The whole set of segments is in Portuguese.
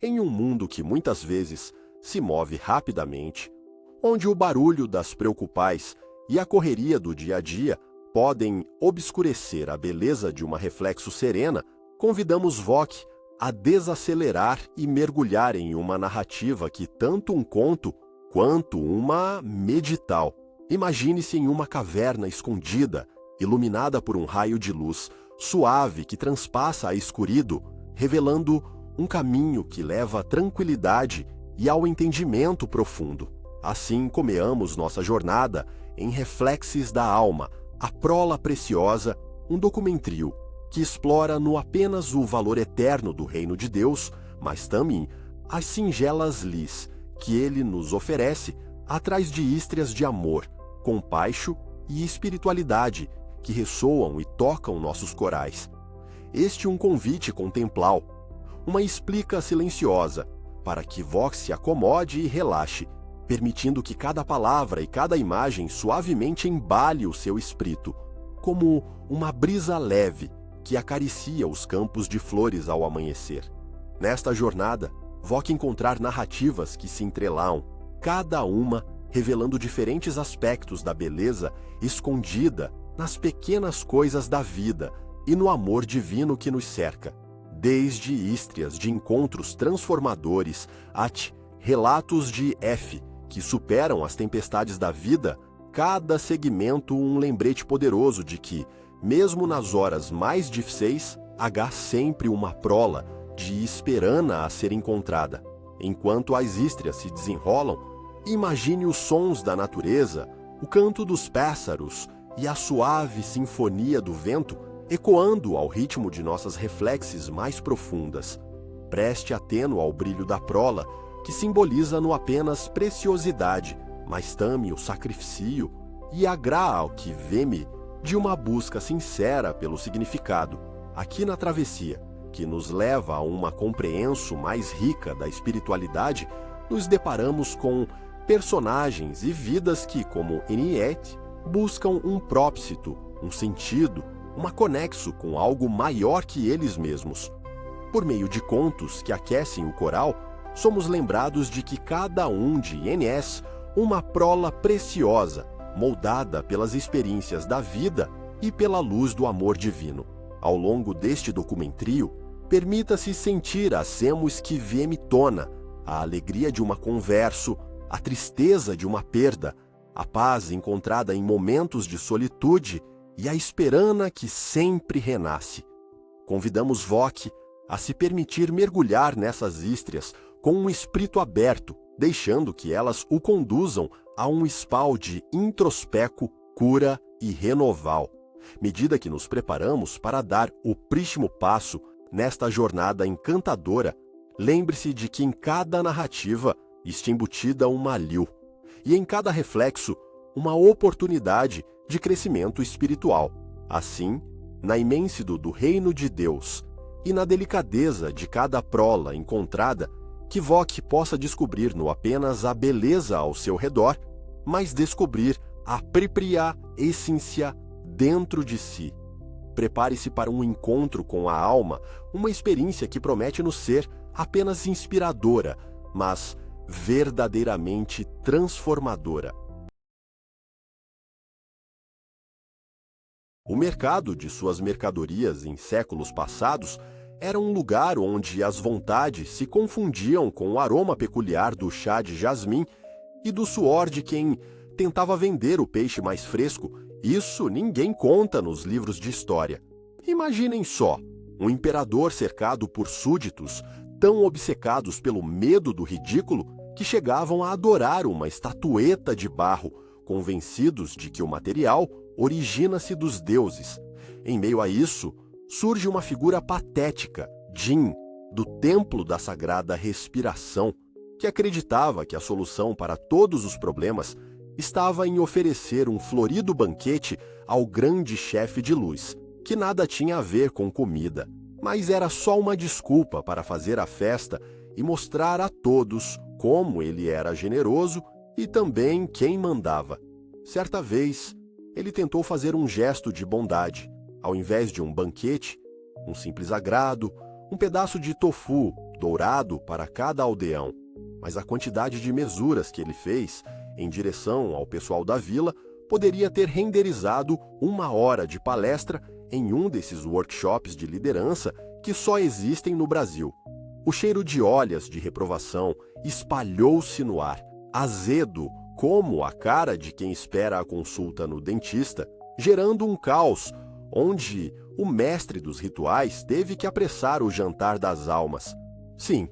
Em um mundo que muitas vezes se move rapidamente, onde o barulho das preocupais e a correria do dia a dia podem obscurecer a beleza de uma reflexo serena, convidamos Voc a desacelerar e mergulhar em uma narrativa que tanto um conto quanto uma medital. Imagine-se em uma caverna escondida, iluminada por um raio de luz suave que transpassa a escuridão, revelando um caminho que leva à tranquilidade e ao entendimento profundo. Assim comeamos nossa jornada em Reflexes da Alma, a prola preciosa, um documentário que explora não apenas o valor eterno do reino de Deus, mas também as singelas lis que ele nos oferece atrás de ístrias de amor, compaixão e espiritualidade que ressoam e tocam nossos corais. Este um convite contemplal, uma explica silenciosa, para que Vox se acomode e relaxe, permitindo que cada palavra e cada imagem suavemente embale o seu espírito, como uma brisa leve que acaricia os campos de flores ao amanhecer. Nesta jornada, Voc encontrar narrativas que se entrelaam, cada uma revelando diferentes aspectos da beleza escondida nas pequenas coisas da vida e no amor divino que nos cerca, desde ístrias de encontros transformadores a relatos de F, que superam as tempestades da vida, cada segmento um lembrete poderoso de que, mesmo nas horas mais difíceis, há sempre uma prola de esperança a ser encontrada. Enquanto as ístrias se desenrolam, imagine os sons da natureza, o canto dos pássaros e a suave sinfonia do vento ecoando ao ritmo de nossas reflexes mais profundas. Preste atento ao brilho da prola, que simboliza não apenas preciosidade, mas também o sacrifício e a graça que veme de uma busca sincera pelo significado, aqui na travessia, que nos leva a uma compreensão mais rica da espiritualidade, nos deparamos com personagens e vidas que, como Eniet, buscam um propósito, um sentido, uma conexo com algo maior que eles mesmos. Por meio de contos que aquecem o coral, somos lembrados de que cada um de NS, uma prola preciosa, moldada pelas experiências da vida e pela luz do amor divino. Ao longo deste documentário, permita-se sentir a semos que vieme tona, a alegria de uma conversa, a tristeza de uma perda, a paz encontrada em momentos de solitude e a esperança que sempre renasce. Convidamos Voc a se permitir mergulhar nessas ístrias com um espírito aberto, deixando que elas o conduzam a um espal de introspeco, cura e renoval, medida que nos preparamos para dar o próximo passo nesta jornada encantadora. Lembre-se de que em cada narrativa está embutida uma liu, e em cada reflexo, uma oportunidade de crescimento espiritual. Assim, na imensidão do reino de Deus e na delicadeza de cada prola encontrada, que Voc possa descobrir não apenas a beleza ao seu redor, mas descobrir a própria essência dentro de si. Prepare-se para um encontro com a alma, uma experiência que promete nos ser apenas inspiradora, mas verdadeiramente transformadora. O mercado de suas mercadorias em séculos passados era um lugar onde as vontades se confundiam com o aroma peculiar do chá de jasmim e do suor de quem tentava vender o peixe mais fresco. Isso ninguém conta nos livros de história. Imaginem só, um imperador cercado por súditos tão obcecados pelo medo do ridículo que chegavam a adorar uma estatueta de barro, convencidos de que o material origina-se dos deuses. Em meio a isso, surge uma figura patética, Jin, do templo da sagrada respiração, que acreditava que a solução para todos os problemas estava em oferecer um florido banquete ao grande chefe de luz, que nada tinha a ver com comida, mas era só uma desculpa para fazer a festa e mostrar a todos como ele era generoso e também quem mandava. Certa vez, ele tentou fazer um gesto de bondade. Ao invés de um banquete, um simples agrado, um pedaço de tofu dourado para cada aldeão, mas a quantidade de mesuras que ele fez em direção ao pessoal da vila poderia ter renderizado 1 hora de palestra em um desses workshops de liderança que só existem no Brasil. O cheiro de olhas de reprovação espalhou-se no ar, azedo como a cara de quem espera a consulta no dentista, gerando um caos onde o mestre dos rituais teve que apressar o jantar das almas. Sim,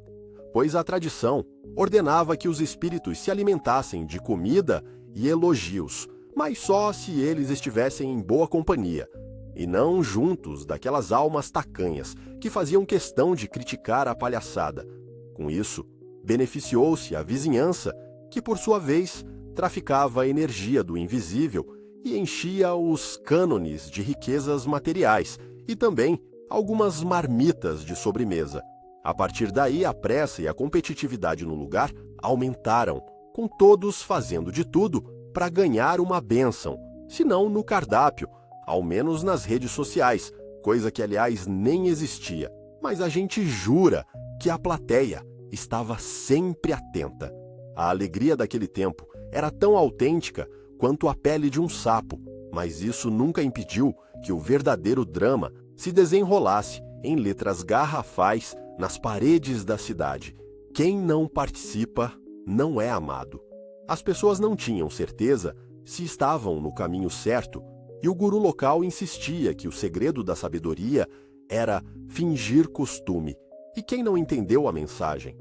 pois a tradição ordenava que os espíritos se alimentassem de comida e elogios, mas só se eles estivessem em boa companhia, e não juntos daquelas almas tacanhas que faziam questão de criticar a palhaçada. Com isso, beneficiou-se a vizinhança, que por sua vez traficava a energia do invisível e enchia os cânones de riquezas materiais e também algumas marmitas de sobremesa. A partir daí, a pressa e a competitividade no lugar aumentaram, com todos fazendo de tudo para ganhar uma bênção, se não no cardápio, ao menos nas redes sociais, coisa que, aliás, nem existia. Mas a gente jura que a plateia estava sempre atenta. A alegria daquele tempo era tão autêntica quanto a pele de um sapo, mas isso nunca impediu que o verdadeiro drama se desenrolasse em letras garrafais nas paredes da cidade. Quem não participa não é amado. As pessoas não tinham certeza se estavam no caminho certo, e o guru local insistia que o segredo da sabedoria era fingir costume. E quem não entendeu a mensagem?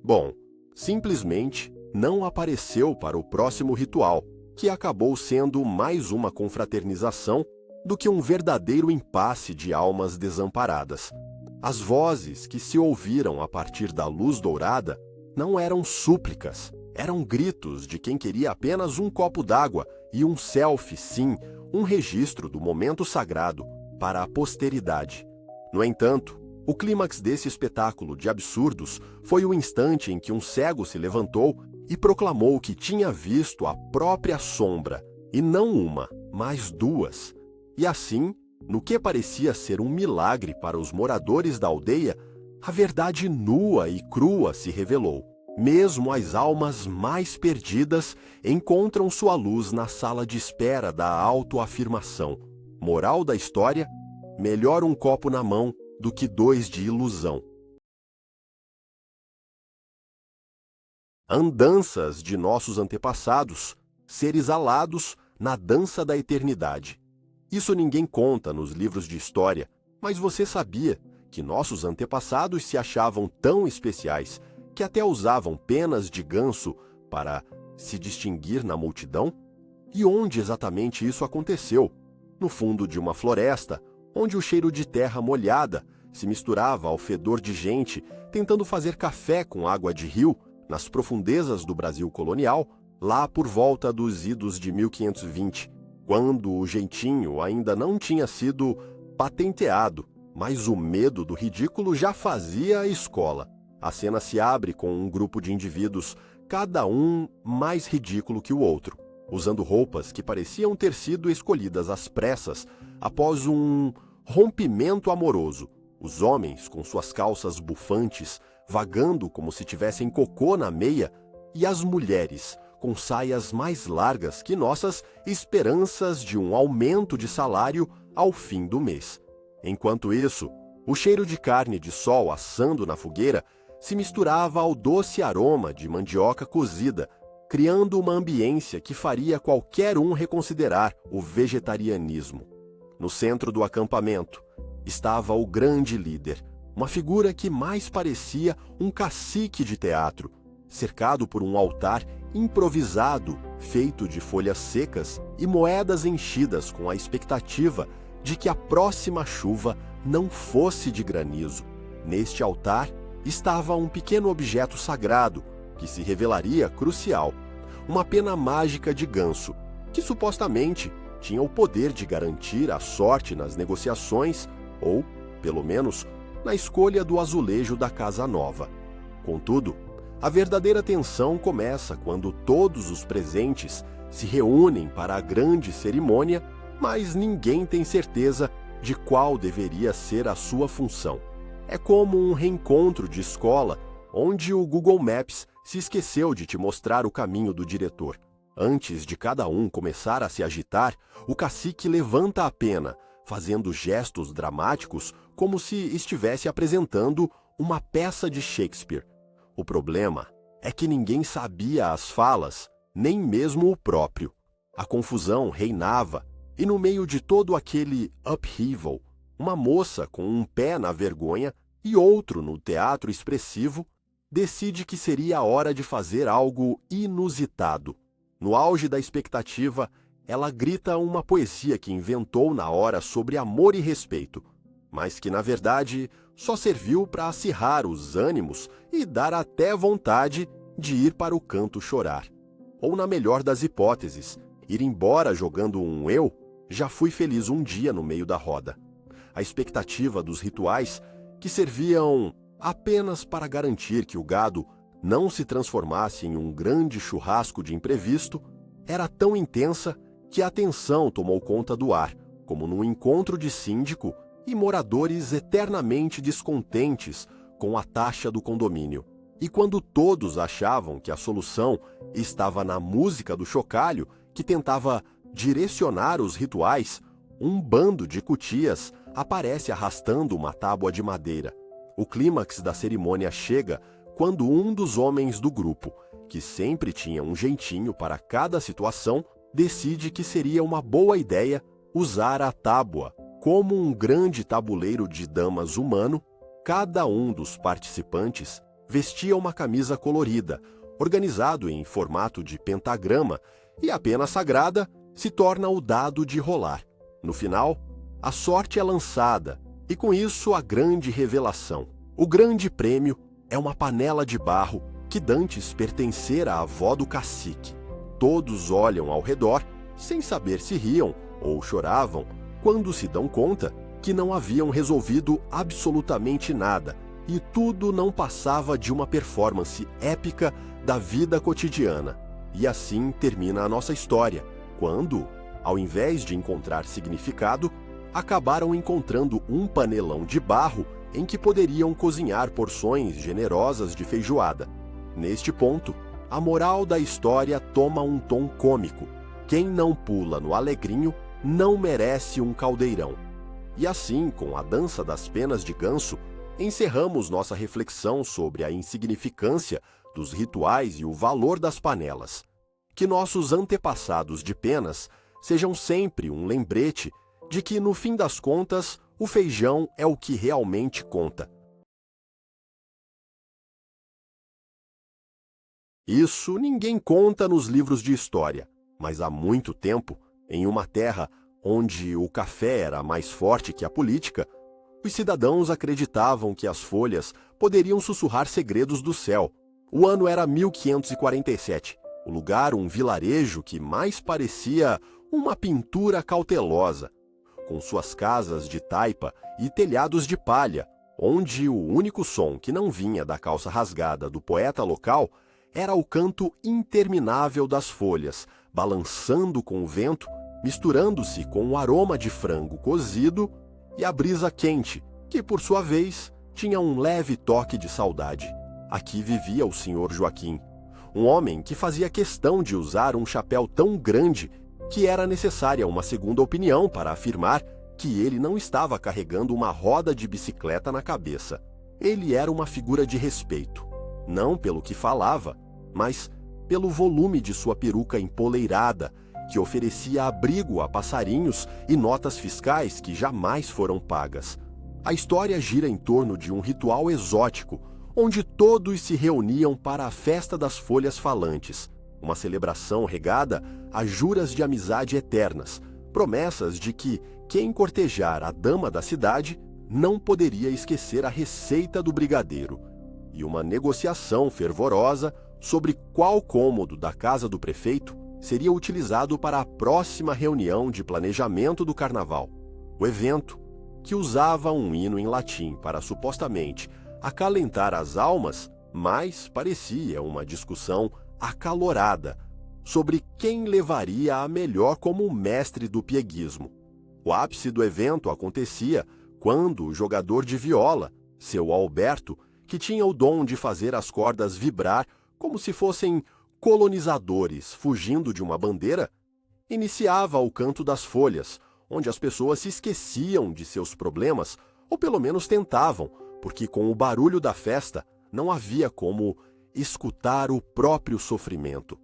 Bom, simplesmente não apareceu para o próximo ritual, que acabou sendo mais uma confraternização do que um verdadeiro impasse de almas desamparadas. As vozes que se ouviram a partir da luz dourada não eram súplicas, eram gritos de quem queria apenas um copo d'água e um selfie, sim, um registro do momento sagrado para a posteridade. No entanto, o clímax desse espetáculo de absurdos foi o instante em que um cego se levantou e proclamou que tinha visto a própria sombra, e não uma, mas duas. E assim, no que parecia ser um milagre para os moradores da aldeia, a verdade nua e crua se revelou. Mesmo as almas mais perdidas encontram sua luz na sala de espera da autoafirmação. Moral da história: melhor um copo na mão do que 2 de ilusão. Andanças de nossos antepassados, seres alados na dança da eternidade. Isso ninguém conta nos livros de história, mas você sabia que nossos antepassados se achavam tão especiais que até usavam penas de ganso para se distinguir na multidão? E onde exatamente isso aconteceu? No fundo de uma floresta, onde o cheiro de terra molhada se misturava ao fedor de gente tentando fazer café com água de rio nas profundezas do Brasil colonial, lá por volta dos idos de 1520, quando o jeitinho ainda não tinha sido patenteado, mas o medo do ridículo já fazia a escola. A cena se abre com um grupo de indivíduos, cada um mais ridículo que o outro, usando roupas que pareciam ter sido escolhidas às pressas após um rompimento amoroso. Os homens, com suas calças bufantes, vagando como se tivessem cocô na meia, e as mulheres, com saias mais largas que nossas esperanças de um aumento de salário ao fim do mês. Enquanto isso, o cheiro de carne de sol assando na fogueira se misturava ao doce aroma de mandioca cozida, criando uma ambiência que faria qualquer um reconsiderar o vegetarianismo. No centro do acampamento estava o grande líder, uma figura que mais parecia um cacique de teatro, cercado por um altar improvisado, feito de folhas secas e moedas enchidas com a expectativa de que a próxima chuva não fosse de granizo. Neste altar estava um pequeno objeto sagrado, que se revelaria crucial, uma pena mágica de ganso, que supostamente tinha o poder de garantir a sorte nas negociações ou, pelo menos, na escolha do azulejo da casa nova. Contudo, a verdadeira tensão começa quando todos os presentes se reúnem para a grande cerimônia, mas ninguém tem certeza de qual deveria ser a sua função. É como um reencontro de escola, onde o Google Maps se esqueceu de te mostrar o caminho do diretor. Antes de cada um começar a se agitar, o cacique levanta a pena, fazendo gestos dramáticos como se estivesse apresentando uma peça de Shakespeare. O problema é que ninguém sabia as falas, nem mesmo o próprio. A confusão reinava, e no meio de todo aquele upheaval, uma moça com um pé na vergonha e outro no teatro expressivo decide que seria a hora de fazer algo inusitado. No auge da expectativa, ela grita uma poesia que inventou na hora sobre amor e respeito, mas que, na verdade, só serviu para acirrar os ânimos e dar até vontade de ir para o canto chorar. Ou, na melhor das hipóteses, ir embora jogando um "eu, já fui feliz um dia no meio da roda". A expectativa dos rituais, que serviam apenas para garantir que o gado não se transformasse em um grande churrasco de imprevisto, era tão intensa que a tensão tomou conta do ar, como num encontro de síndico e moradores eternamente descontentes com a taxa do condomínio. E quando todos achavam que a solução estava na música do chocalho, que tentava direcionar os rituais, um bando de cutias aparece arrastando uma tábua de madeira. O clímax da cerimônia chega quando um dos homens do grupo, que sempre tinha um jeitinho para cada situação, decide que seria uma boa ideia usar a tábua como um grande tabuleiro de damas humano. Cada um dos participantes vestia uma camisa colorida, organizado em formato de pentagrama, e a pena sagrada se torna o dado de rolar. No final, a sorte é lançada, e com isso a grande revelação. O grande prêmio é uma panela de barro que dantes pertencera à avó do cacique. Todos olham ao redor, sem saber se riam ou choravam, quando se dão conta que não haviam resolvido absolutamente nada, e tudo não passava de uma performance épica da vida cotidiana. E assim termina a nossa história, quando, ao invés de encontrar significado, acabaram encontrando um panelão de barro em que poderiam cozinhar porções generosas de feijoada. Neste ponto, a moral da história toma um tom cômico. Quem não pula no alegrinho não merece um caldeirão. E assim, com a dança das penas de ganso, encerramos nossa reflexão sobre a insignificância dos rituais e o valor das panelas. Que nossos antepassados de penas sejam sempre um lembrete de que, no fim das contas, o feijão é o que realmente conta. Isso ninguém conta nos livros de história, mas há muito tempo, em uma terra onde o café era mais forte que a política, os cidadãos acreditavam que as folhas poderiam sussurrar segredos do céu. O ano era 1547, o lugar um vilarejo que mais parecia uma pintura cautelosa, com suas casas de taipa e telhados de palha, onde o único som que não vinha da calça rasgada do poeta local era o canto interminável das folhas, balançando com o vento, misturando-se com o aroma de frango cozido e a brisa quente, que, por sua vez, tinha um leve toque de saudade. Aqui vivia o Sr. Joaquim, um homem que fazia questão de usar um chapéu tão grande que era necessária uma segunda opinião para afirmar que ele não estava carregando uma roda de bicicleta na cabeça. Ele era uma figura de respeito, não pelo que falava, mas pelo volume de sua peruca empoleirada, que oferecia abrigo a passarinhos e notas fiscais que jamais foram pagas. A história gira em torno de um ritual exótico, onde todos se reuniam para a festa das folhas falantes, uma celebração regada a juras de amizade eternas, promessas de que quem cortejar a dama da cidade não poderia esquecer a receita do brigadeiro, e uma negociação fervorosa sobre qual cômodo da casa do prefeito seria utilizado para a próxima reunião de planejamento do carnaval. O evento, que usava um hino em latim para supostamente acalentar as almas, mas parecia uma discussão acalorada sobre quem levaria a melhor como mestre do pieguismo. O ápice do evento acontecia quando o jogador de viola, Seu Alberto, que tinha o dom de fazer as cordas vibrar como se fossem colonizadores fugindo de uma bandeira, iniciava o canto das folhas, onde as pessoas se esqueciam de seus problemas, ou pelo menos tentavam, porque com o barulho da festa não havia como escutar o próprio sofrimento.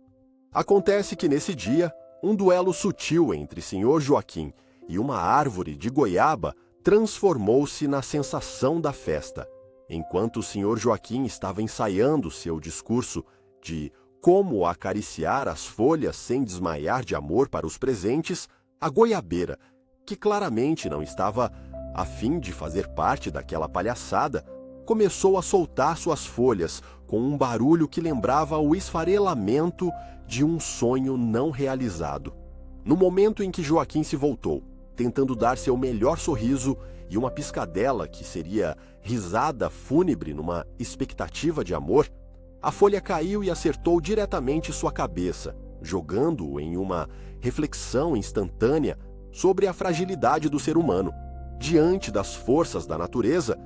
Acontece que nesse dia, um duelo sutil entre Sr. Joaquim e uma árvore de goiaba transformou-se na sensação da festa. Enquanto o Sr. Joaquim estava ensaiando seu discurso de como acariciar as folhas sem desmaiar de amor para os presentes, a goiabeira, que claramente não estava a fim de fazer parte daquela palhaçada, começou a soltar suas folhas com um barulho que lembrava o esfarelamento de um sonho não realizado. No momento em que Joaquim se voltou, tentando dar seu melhor sorriso e uma piscadela que seria risada fúnebre numa expectativa de amor, a folha caiu e acertou diretamente sua cabeça, jogando-o em uma reflexão instantânea sobre a fragilidade do ser humano, diante das forças da natureza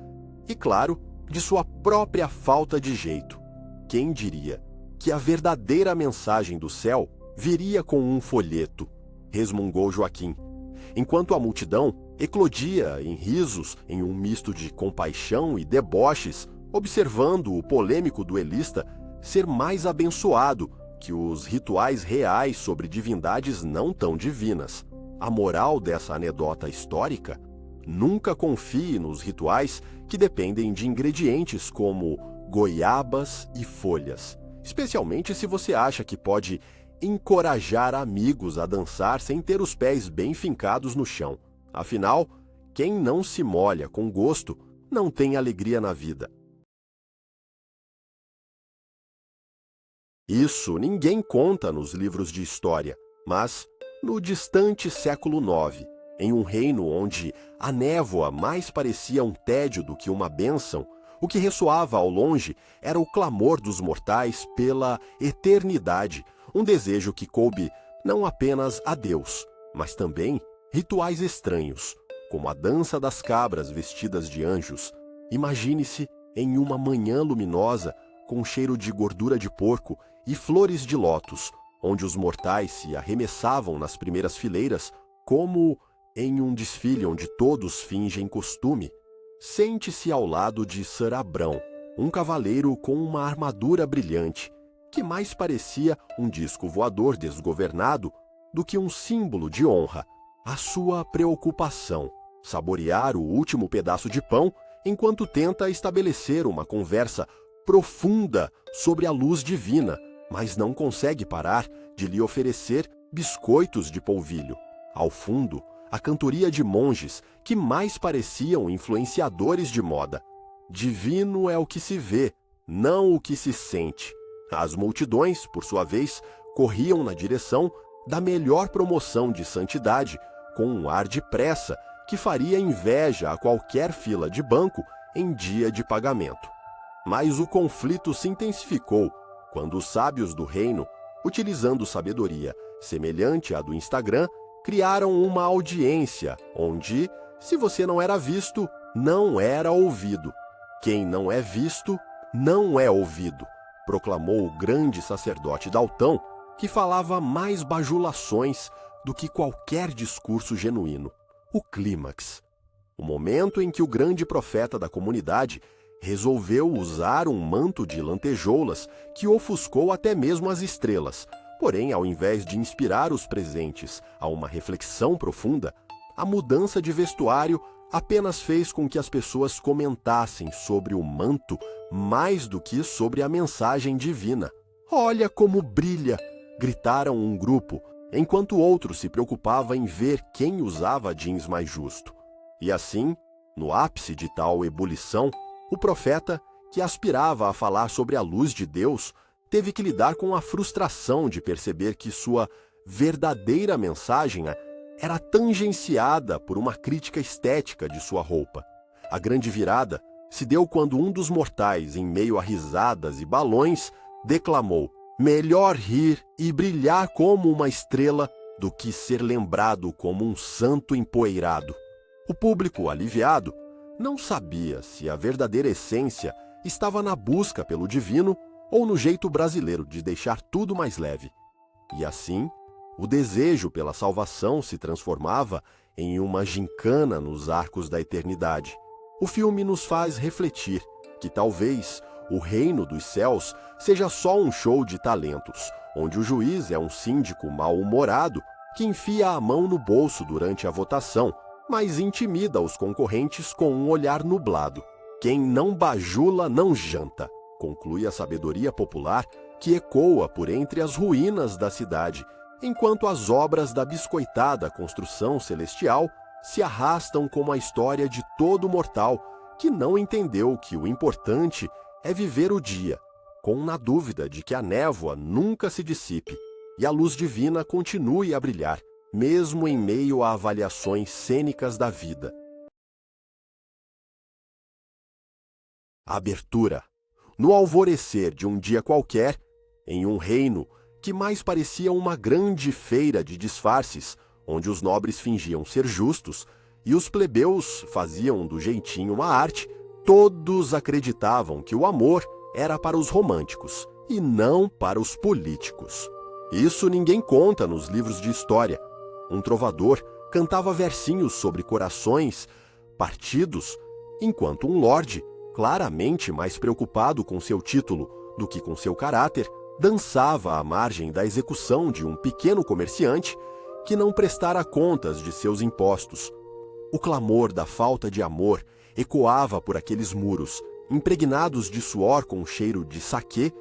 e, claro, de sua própria falta de jeito. Quem diria que a verdadeira mensagem do céu viria com um folheto? Resmungou Joaquim, enquanto a multidão eclodia em risos em um misto de compaixão e deboches, observando o polêmico duelista ser mais abençoado que os rituais reais sobre divindades não tão divinas. A moral dessa anedota histórica? Nunca confie nos rituais que dependem de ingredientes como goiabas e folhas, especialmente se você acha que pode encorajar amigos a dançar sem ter os pés bem fincados no chão. Afinal, quem não se molha com gosto não tem alegria na vida. Isso ninguém conta nos livros de história, mas no distante século IX, em um reino onde a névoa mais parecia um tédio do que uma bênção, o que ressoava ao longe era o clamor dos mortais pela eternidade, um desejo que coube não apenas a Deus, mas também rituais estranhos, como a dança das cabras vestidas de anjos. Imagine-se em uma manhã luminosa, com cheiro de gordura de porco e flores de lótus, onde os mortais se arremessavam nas primeiras fileiras, como em um desfile onde todos fingem costume. Sente-se ao lado de Sir Abrão, um cavaleiro com uma armadura brilhante, que mais parecia um disco voador desgovernado do que um símbolo de honra. A sua preocupação, saborear o último pedaço de pão enquanto tenta estabelecer uma conversa profunda sobre a luz divina, mas não consegue parar de lhe oferecer biscoitos de polvilho. Ao fundo, a cantoria de monges que mais pareciam influenciadores de moda. Divino é o que se vê, não o que se sente. As multidões, por sua vez, corriam na direção da melhor promoção de santidade, com um ar de pressa que faria inveja a qualquer fila de banco em dia de pagamento. Mas o conflito se intensificou quando os sábios do reino, utilizando sabedoria semelhante à do Instagram, criaram uma audiência onde, se você não era visto, não era ouvido. Quem não é visto, não é ouvido, proclamou o grande sacerdote Daltão, que falava mais bajulações do que qualquer discurso genuíno. O clímax. O momento em que o grande profeta da comunidade resolveu usar um manto de lantejoulas que ofuscou até mesmo as estrelas. Porém, ao invés de inspirar os presentes a uma reflexão profunda, a mudança de vestuário apenas fez com que as pessoas comentassem sobre o manto mais do que sobre a mensagem divina. "Olha como brilha!" gritaram um grupo, enquanto outro se preocupava em ver quem usava jeans mais justo. E assim, no ápice de tal ebulição, o profeta, que aspirava a falar sobre a luz de Deus, teve que lidar com a frustração de perceber que sua verdadeira mensagem era tangenciada por uma crítica estética de sua roupa. A grande virada se deu quando um dos mortais, em meio a risadas e balões, declamou: "Melhor rir e brilhar como uma estrela do que ser lembrado como um santo empoeirado." O público, aliviado, não sabia se a verdadeira essência estava na busca pelo divino ou no jeito brasileiro de deixar tudo mais leve. E assim, o desejo pela salvação se transformava em uma gincana nos arcos da eternidade. O filme nos faz refletir que talvez o reino dos céus seja só um show de talentos, onde o juiz é um síndico mal-humorado que enfia a mão no bolso durante a votação, mas intimida os concorrentes com um olhar nublado. Quem não bajula não janta, conclui a sabedoria popular que ecoa por entre as ruínas da cidade, enquanto as obras da biscoitada construção celestial se arrastam como a história de todo mortal que não entendeu que o importante é viver o dia, na dúvida de que a névoa nunca se dissipe e a luz divina continue a brilhar, mesmo em meio a avaliações cênicas da vida. Abertura. No alvorecer de um dia qualquer, em um reino que mais parecia uma grande feira de disfarces, onde os nobres fingiam ser justos e os plebeus faziam do jeitinho uma arte, todos acreditavam que o amor era para os românticos e não para os políticos. Isso ninguém conta nos livros de história. Um trovador cantava versinhos sobre corações partidos, enquanto um lorde, claramente mais preocupado com seu título do que com seu caráter, dançava à margem da execução de um pequeno comerciante que não prestara contas de seus impostos. O clamor da falta de amor ecoava por aqueles muros, impregnados de suor com cheiro de saquê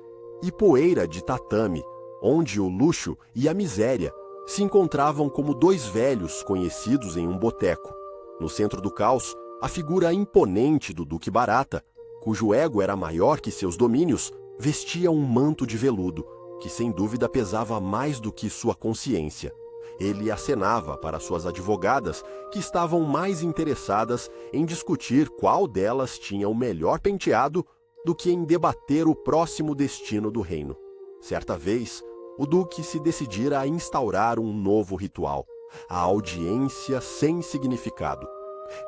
e poeira de tatame, onde o luxo e a miséria se encontravam como dois velhos conhecidos em um boteco. No centro do caos, a figura imponente do Duque Barata, cujo ego era maior que seus domínios, vestia um manto de veludo, que sem dúvida pesava mais do que sua consciência. Ele acenava para suas advogadas, que estavam mais interessadas em discutir qual delas tinha o melhor penteado do que em debater o próximo destino do reino. Certa vez, o duque se decidira a instaurar um novo ritual, a audiência sem significado.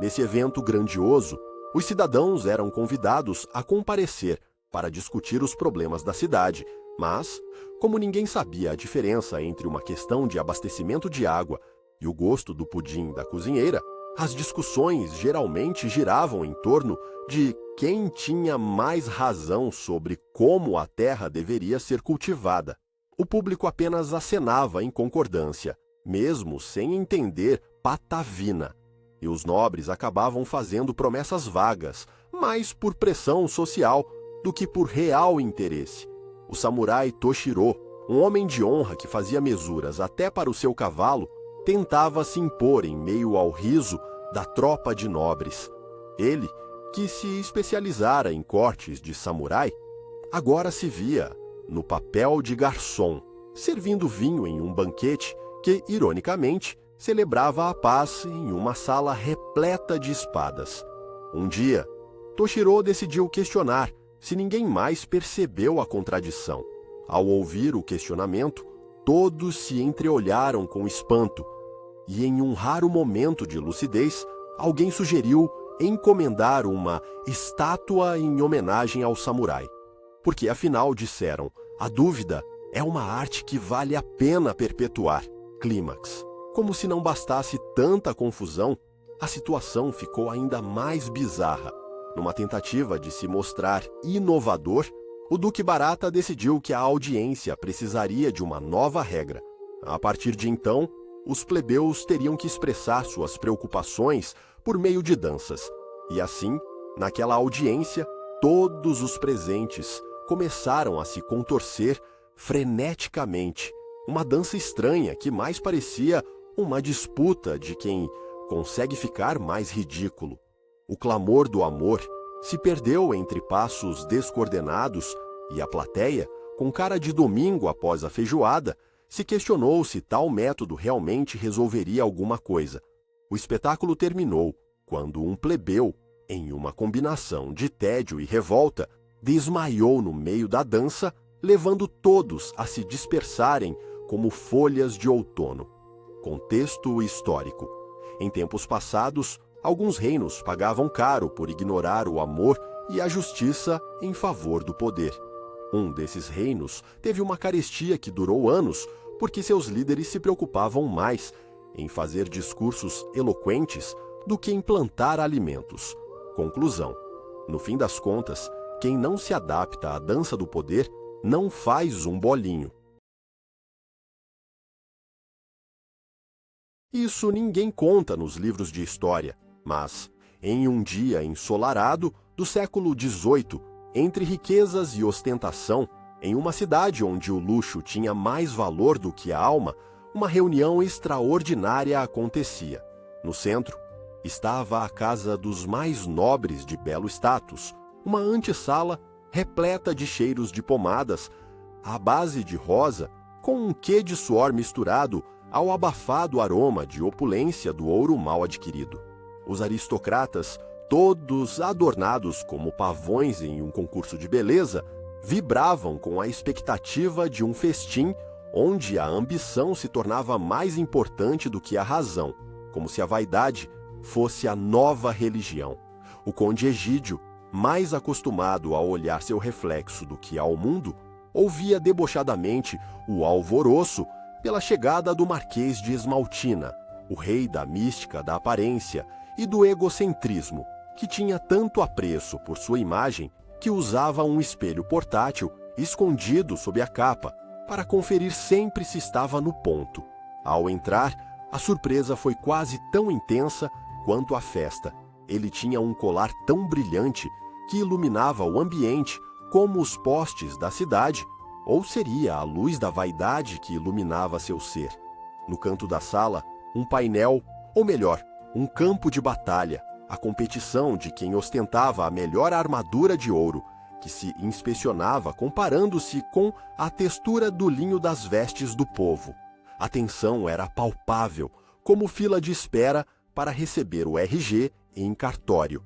Nesse evento grandioso, os cidadãos eram convidados a comparecer para discutir os problemas da cidade, mas, como ninguém sabia a diferença entre uma questão de abastecimento de água e o gosto do pudim da cozinheira, as discussões geralmente giravam em torno de quem tinha mais razão sobre como a terra deveria ser cultivada. O público apenas acenava em concordância, mesmo sem entender patavina, e os nobres acabavam fazendo promessas vagas, mais por pressão social do que por real interesse. O samurai Toshiro, um homem de honra que fazia mesuras até para o seu cavalo, tentava se impor em meio ao riso da tropa de nobres. Ele, que se especializara em cortes de samurai, agora se via no papel de garçom, servindo vinho em um banquete que, ironicamente, celebrava a paz em uma sala repleta de espadas. Um dia, Toshiro decidiu questionar se ninguém mais percebeu a contradição. Ao ouvir o questionamento, todos se entreolharam com espanto, e em um raro momento de lucidez, alguém sugeriu encomendar uma estátua em homenagem ao samurai. Porque, afinal, disseram, a dúvida é uma arte que vale a pena perpetuar. Clímax. Como se não bastasse tanta confusão, a situação ficou ainda mais bizarra. Numa tentativa de se mostrar inovador, o Duque Barata decidiu que a audiência precisaria de uma nova regra. A partir de então, os plebeus teriam que expressar suas preocupações por meio de danças. E assim, naquela audiência, todos os presentes começaram a se contorcer freneticamente. Uma dança estranha que mais parecia uma disputa de quem consegue ficar mais ridículo. O clamor do amor se perdeu entre passos descoordenados e a plateia, com cara de domingo após a feijoada, se questionou se tal método realmente resolveria alguma coisa. O espetáculo terminou quando um plebeu, em uma combinação de tédio e revolta, desmaiou no meio da dança, levando todos a se dispersarem como folhas de outono. Contexto histórico. Em tempos passados, alguns reinos pagavam caro por ignorar o amor e a justiça em favor do poder. Um desses reinos teve uma carestia que durou anos porque seus líderes se preocupavam mais em fazer discursos eloquentes do que em plantar alimentos. Conclusão: no fim das contas, quem não se adapta à dança do poder não faz um bolinho. Isso ninguém conta nos livros de história, mas, em um dia ensolarado do século XVIII, entre riquezas e ostentação, em uma cidade onde o luxo tinha mais valor do que a alma, uma reunião extraordinária acontecia. No centro, estava a casa dos mais nobres de belo status, uma antessala repleta de cheiros de pomadas, à base de rosa, com um quê de suor misturado ao abafado aroma de opulência do ouro mal adquirido. Os aristocratas, todos adornados como pavões em um concurso de beleza, vibravam com a expectativa de um festim onde a ambição se tornava mais importante do que a razão, como se a vaidade fosse a nova religião. O conde Egídio, mais acostumado a olhar seu reflexo do que ao mundo, ouvia debochadamente o alvoroço pela chegada do Marquês de Esmaltina, o rei da mística da aparência e do egocentrismo, que tinha tanto apreço por sua imagem que usava um espelho portátil escondido sob a capa para conferir sempre se estava no ponto. Ao entrar, a surpresa foi quase tão intensa quanto a festa. Ele tinha um colar tão brilhante que iluminava o ambiente como os postes da cidade, ou seria a luz da vaidade que iluminava seu ser. No canto da sala, um painel, ou melhor, um campo de batalha, a competição de quem ostentava a melhor armadura de ouro, que se inspecionava comparando-se com a textura do linho das vestes do povo. A tensão era palpável, como fila de espera para receber o RG em cartório.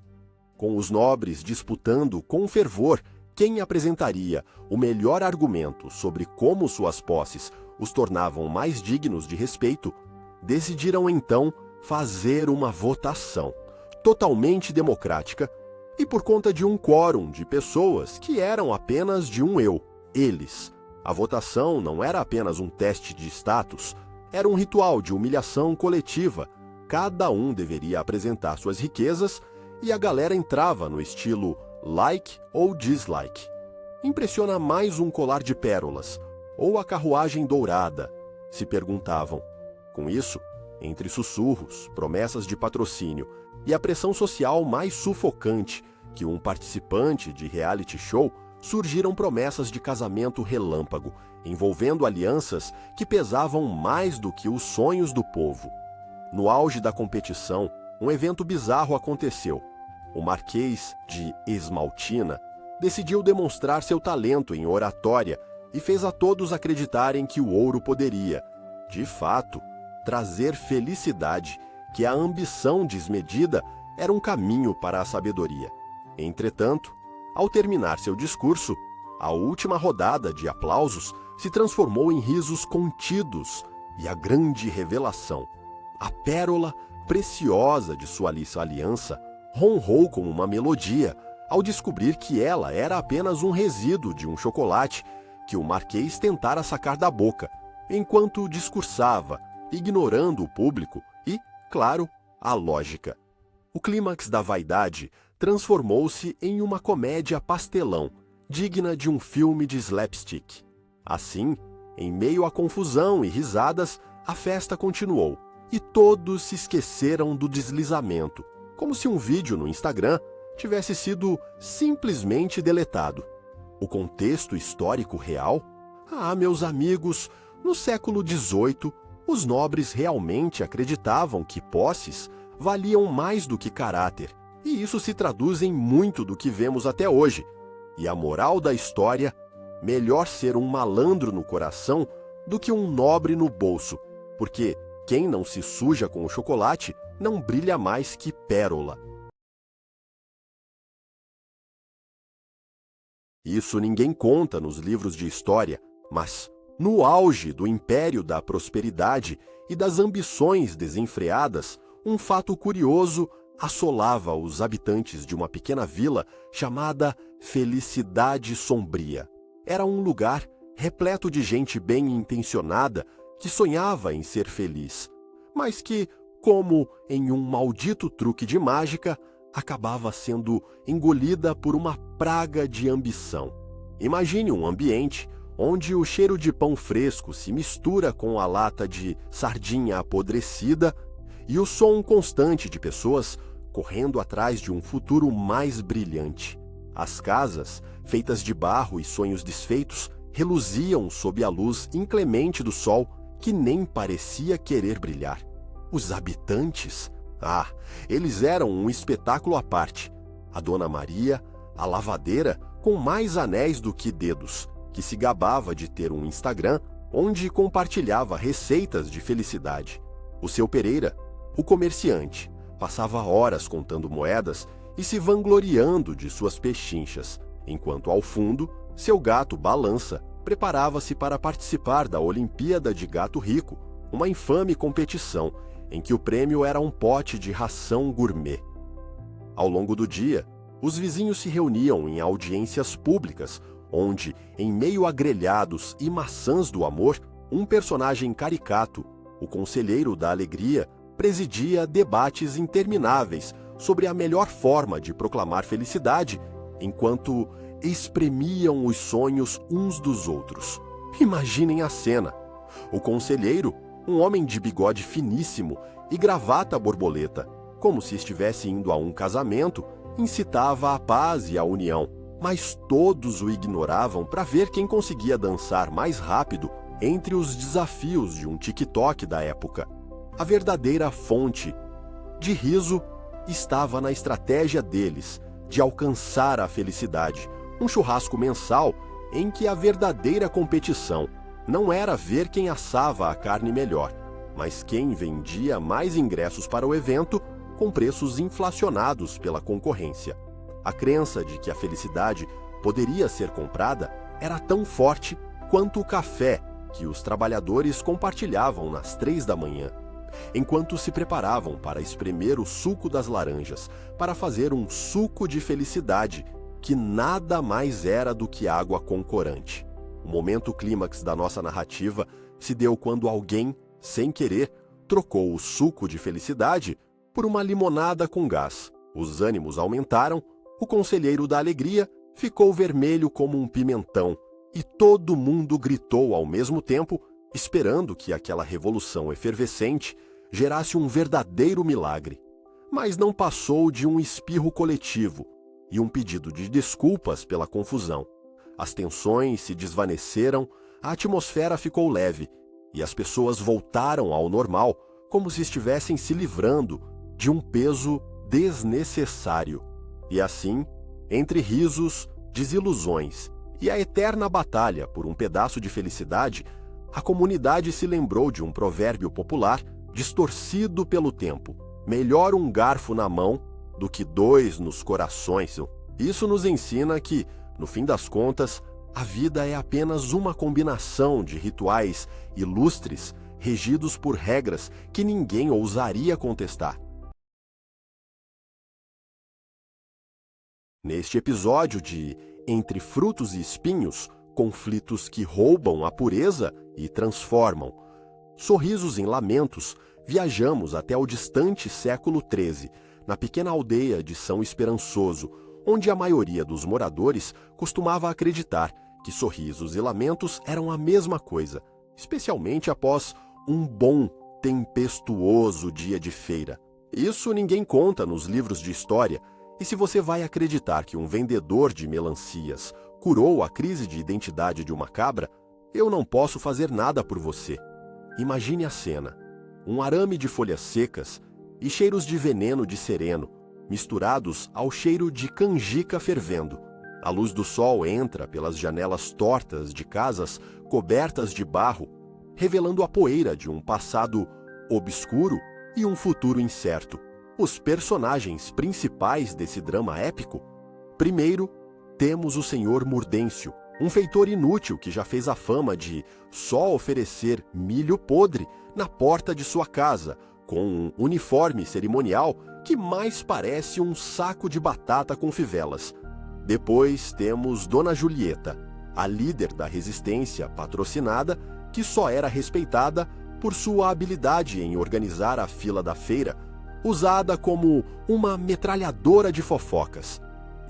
Com os nobres disputando com fervor quem apresentaria o melhor argumento sobre como suas posses os tornavam mais dignos de respeito, decidiram então fazer uma votação, totalmente democrática, e por conta de um quórum de pessoas que eram apenas de um eu, eles. A votação não era apenas um teste de status, era um ritual de humilhação coletiva. Cada um deveria apresentar suas riquezas e a galera entrava no estilo like ou dislike. Impressiona mais um colar de pérolas ou a carruagem dourada, se perguntavam. Com isso, entre sussurros, promessas de patrocínio e a pressão social mais sufocante que um participante de reality show, surgiram promessas de casamento relâmpago, envolvendo alianças que pesavam mais do que os sonhos do povo. No auge da competição, um evento bizarro aconteceu. O Marquês de Esmaltina decidiu demonstrar seu talento em oratória e fez a todos acreditarem que o ouro poderia, de fato, trazer felicidade, que a ambição desmedida era um caminho para a sabedoria. Entretanto, ao terminar seu discurso, a última rodada de aplausos se transformou em risos contidos e a grande revelação. A pérola preciosa de sua aliança ronrou como uma melodia ao descobrir que ela era apenas um resíduo de um chocolate que o Marquês tentara sacar da boca, enquanto discursava, ignorando o público e, claro, a lógica. O clímax da vaidade transformou-se em uma comédia pastelão, digna de um filme de slapstick. Assim, em meio à confusão e risadas, a festa continuou, e todos se esqueceram do deslizamento, como se um vídeo no Instagram tivesse sido simplesmente deletado. O contexto histórico real? Ah, meus amigos, no século XVIII, os nobres realmente acreditavam que posses valiam mais do que caráter, e isso se traduz em muito do que vemos até hoje. E a moral da história: melhor ser um malandro no coração do que um nobre no bolso, porque quem não se suja com o chocolate não brilha mais que pérola. Isso ninguém conta nos livros de história, mas, no auge do império da prosperidade e das ambições desenfreadas, um fato curioso assolava os habitantes de uma pequena vila chamada Felicidade Sombria. Era um lugar repleto de gente bem-intencionada que sonhava em ser feliz, mas que, como em um maldito truque de mágica, acabava sendo engolida por uma praga de ambição. Imagine um ambiente onde o cheiro de pão fresco se mistura com a lata de sardinha apodrecida e o som constante de pessoas correndo atrás de um futuro mais brilhante. As casas, feitas de barro e sonhos desfeitos, reluziam sob a luz inclemente do sol que nem parecia querer brilhar. Os habitantes? Eles eram um espetáculo à parte. A Dona Maria, a lavadeira, com mais anéis do que dedos, que se gabava de ter um Instagram onde compartilhava receitas de felicidade. O seu Pereira, o comerciante, passava horas contando moedas e se vangloriando de suas pechinchas, enquanto ao fundo, seu gato Balança preparava-se para participar da Olimpíada de Gato Rico, uma infame competição em que o prêmio era um pote de ração gourmet. Ao longo do dia, os vizinhos se reuniam em audiências públicas, onde, em meio a grelhados e maçãs do amor, um personagem caricato, o Conselheiro da Alegria, presidia debates intermináveis sobre a melhor forma de proclamar felicidade, enquanto espremiam os sonhos uns dos outros. Imaginem a cena. O conselheiro, um homem de bigode finíssimo e gravata borboleta, como se estivesse indo a um casamento, incitava a paz e a união, mas todos o ignoravam para ver quem conseguia dançar mais rápido entre os desafios de um TikTok da época. A verdadeira fonte de riso estava na estratégia deles de alcançar a felicidade, um churrasco mensal em que a verdadeira competição não era ver quem assava a carne melhor, mas quem vendia mais ingressos para o evento com preços inflacionados pela concorrência. A crença de que a felicidade poderia ser comprada era tão forte quanto o café que os trabalhadores compartilhavam nas 3 da manhã, enquanto se preparavam para espremer o suco das laranjas, para fazer um suco de felicidade que nada mais era do que água com corante. O momento clímax da nossa narrativa se deu quando alguém, sem querer, trocou o suco de felicidade por uma limonada com gás. Os ânimos aumentaram, o Conselheiro da Alegria ficou vermelho como um pimentão e todo mundo gritou ao mesmo tempo, esperando que aquela revolução efervescente gerasse um verdadeiro milagre. Mas não passou de um espirro coletivo e um pedido de desculpas pela confusão. As tensões se desvaneceram, a atmosfera ficou leve e as pessoas voltaram ao normal, como se estivessem se livrando de um peso desnecessário. E assim, entre risos, desilusões e a eterna batalha por um pedaço de felicidade, a comunidade se lembrou de um provérbio popular distorcido pelo tempo: melhor um garfo na mão do que 2 nos corações. Isso nos ensina que, no fim das contas, a vida é apenas uma combinação de rituais ilustres regidos por regras que ninguém ousaria contestar. Neste episódio de Entre Frutos e Espinhos, conflitos que roubam a pureza e transformam, sorrisos em lamentos, viajamos até o distante século XIII, na pequena aldeia de São Esperançoso, onde a maioria dos moradores costumava acreditar que sorrisos e lamentos eram a mesma coisa, especialmente após um bom, tempestuoso dia de feira. Isso ninguém conta nos livros de história. E se você vai acreditar que um vendedor de melancias curou a crise de identidade de uma cabra, eu não posso fazer nada por você. Imagine a cena: um arame de folhas secas e cheiros de veneno de sereno, misturados ao cheiro de canjica fervendo. A luz do sol entra pelas janelas tortas de casas cobertas de barro, revelando a poeira de um passado obscuro e um futuro incerto. Os personagens principais desse drama épico? Primeiro, temos o Senhor Murdêncio, um feitor inútil que já fez a fama de só oferecer milho podre na porta de sua casa, com um uniforme cerimonial que mais parece um saco de batata com fivelas. Depois temos Dona Julieta, a líder da resistência patrocinada, que só era respeitada por sua habilidade em organizar a fila da feira, usada como uma metralhadora de fofocas.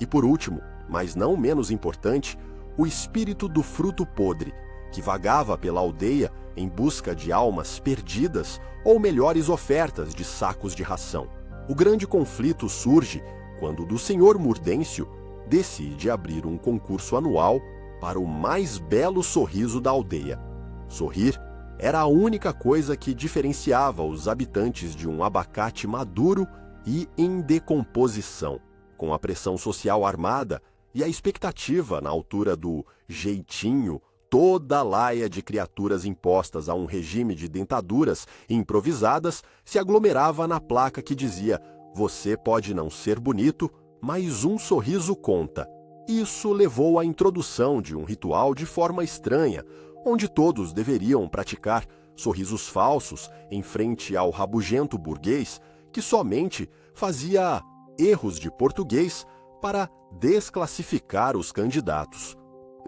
E por último, mas não menos importante, o espírito do fruto podre, que vagava pela aldeia em busca de almas perdidas ou melhores ofertas de sacos de ração. O grande conflito surge quando do senhor Murdêncio decide abrir um concurso anual para o mais belo sorriso da aldeia. Sorrir era a única coisa que diferenciava os habitantes de um abacate maduro e em decomposição. Com a pressão social armada e a expectativa na altura do jeitinho, toda a laia de criaturas impostas a um regime de dentaduras improvisadas se aglomerava na placa que dizia: "Você pode não ser bonito, mas um sorriso conta." Isso levou à introdução de um ritual de forma estranha, onde todos deveriam praticar sorrisos falsos em frente ao rabugento burguês que somente fazia erros de português para desclassificar os candidatos.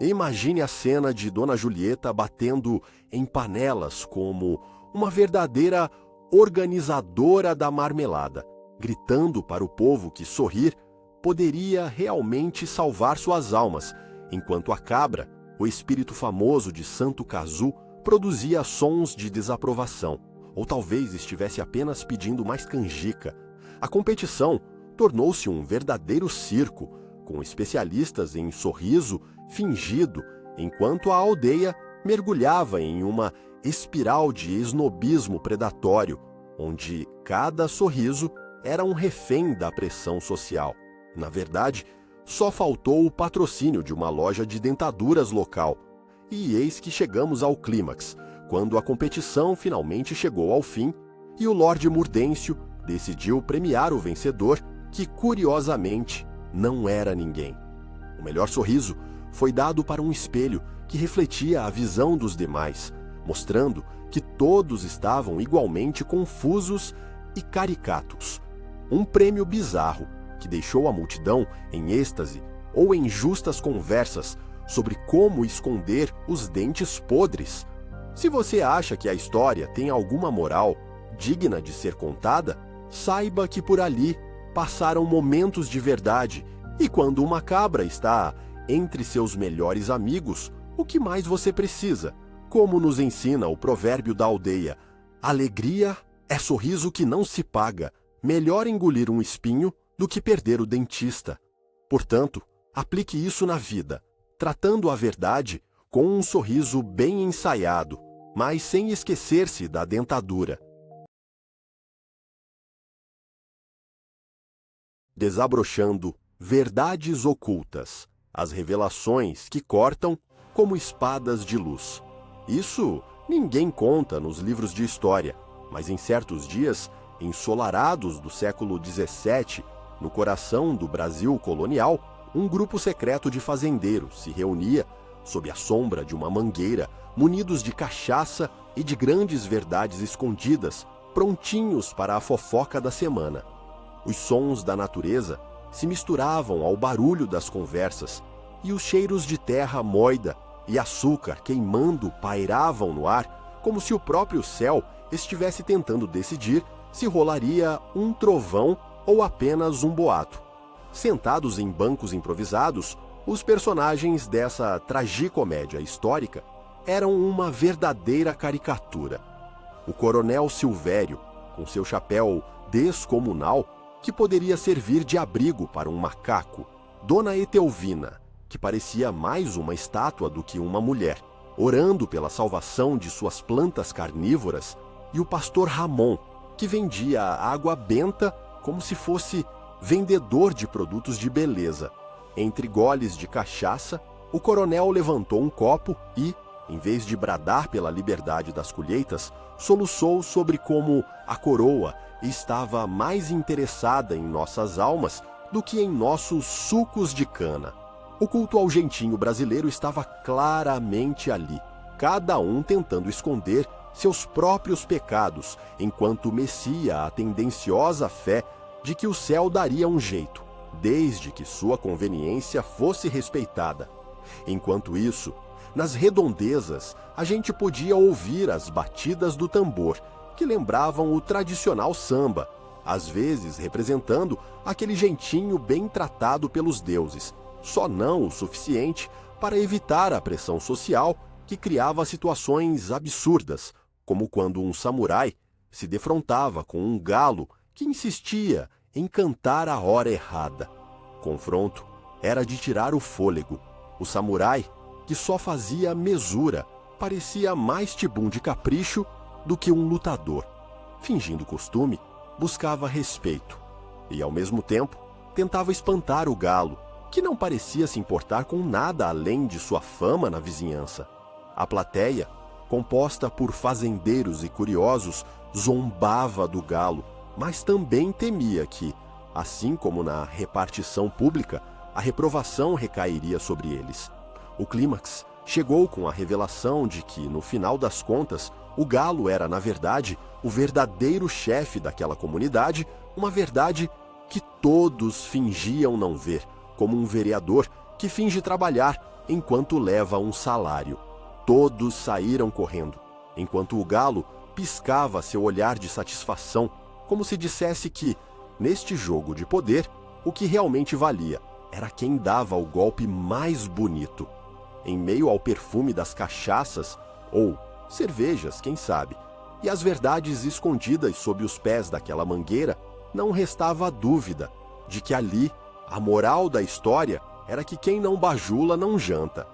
Imagine a cena de Dona Julieta batendo em panelas como uma verdadeira organizadora da marmelada, gritando para o povo que sorrir poderia realmente salvar suas almas, enquanto a cabra, o espírito famoso de Santo Cazu, produzia sons de desaprovação, ou talvez estivesse apenas pedindo mais canjica. A competição tornou-se um verdadeiro circo, com especialistas em sorriso fingido, enquanto a aldeia mergulhava em uma espiral de esnobismo predatório, onde cada sorriso era um refém da pressão social. Na verdade, só faltou o patrocínio de uma loja de dentaduras local. E eis que chegamos ao clímax, quando a competição finalmente chegou ao fim e o Lorde Murdêncio decidiu premiar o vencedor, que curiosamente não era ninguém. O melhor sorriso foi dado para um espelho que refletia a visão dos demais, mostrando que todos estavam igualmente confusos e caricatos. Um prêmio bizarro que deixou a multidão em êxtase ou em justas conversas sobre como esconder os dentes podres. Se você acha que a história tem alguma moral digna de ser contada, saiba que por ali passaram momentos de verdade, e quando uma cabra está entre seus melhores amigos, o que mais você precisa? Como nos ensina o provérbio da aldeia: alegria é sorriso que não se paga, melhor engolir um espinho do que perder o dentista. Portanto, aplique isso na vida, tratando a verdade com um sorriso bem ensaiado, mas sem esquecer-se da dentadura. Desabrochando verdades ocultas, as revelações que cortam como espadas de luz. Isso ninguém conta nos livros de história, mas em certos dias ensolarados do século XVII, no coração do Brasil colonial, um grupo secreto de fazendeiros se reunia sob a sombra de uma mangueira, munidos de cachaça e de grandes verdades escondidas, prontinhos para a fofoca da semana. Os sons da natureza se misturavam ao barulho das conversas, e os cheiros de terra moída e açúcar queimando pairavam no ar, como se o próprio céu estivesse tentando decidir se rolaria um trovão ou apenas um boato. Sentados em bancos improvisados, os personagens dessa tragicomédia histórica eram uma verdadeira caricatura. O coronel Silvério, com seu chapéu descomunal, que poderia servir de abrigo para um macaco; Dona Etelvina, que parecia mais uma estátua do que uma mulher, orando pela salvação de suas plantas carnívoras; e o pastor Ramon, que vendia água benta como se fosse vendedor de produtos de beleza. Entre goles de cachaça, o coronel levantou um copo e, em vez de bradar pela liberdade das colheitas, soluçou sobre como a coroa estava mais interessada em nossas almas do que em nossos sucos de cana. O culto ao jeitinho brasileiro estava claramente ali, cada um tentando esconder seus próprios pecados, enquanto mecia a tendenciosa fé de que o céu daria um jeito, desde que sua conveniência fosse respeitada. Enquanto isso, nas redondezas, a gente podia ouvir as batidas do tambor, que lembravam o tradicional samba, às vezes representando aquele jeitinho bem tratado pelos deuses, só não o suficiente para evitar a pressão social que criava situações absurdas, como quando um samurai se defrontava com um galo que insistia em cantar a hora errada. Confronto era de tirar o fôlego. O samurai, que só fazia mesura, parecia mais tibum de capricho do que um lutador. Fingindo costume, buscava respeito e, ao mesmo tempo, tentava espantar o galo, que não parecia se importar com nada além de sua fama na vizinhança. A plateia, composta por fazendeiros e curiosos, zombava do galo, mas também temia que, assim como na repartição pública, a reprovação recairia sobre eles. O clímax chegou com a revelação de que, no final das contas, o galo era, na verdade, o verdadeiro chefe daquela comunidade, uma verdade que todos fingiam não ver, como um vereador que finge trabalhar enquanto leva um salário. Todos saíram correndo, enquanto o galo piscava seu olhar de satisfação, como se dissesse que, neste jogo de poder, o que realmente valia era quem dava o golpe mais bonito. Em meio ao perfume das cachaças, ou cervejas, quem sabe, e as verdades escondidas sob os pés daquela mangueira, não restava dúvida de que ali a moral da história era que quem não bajula não janta,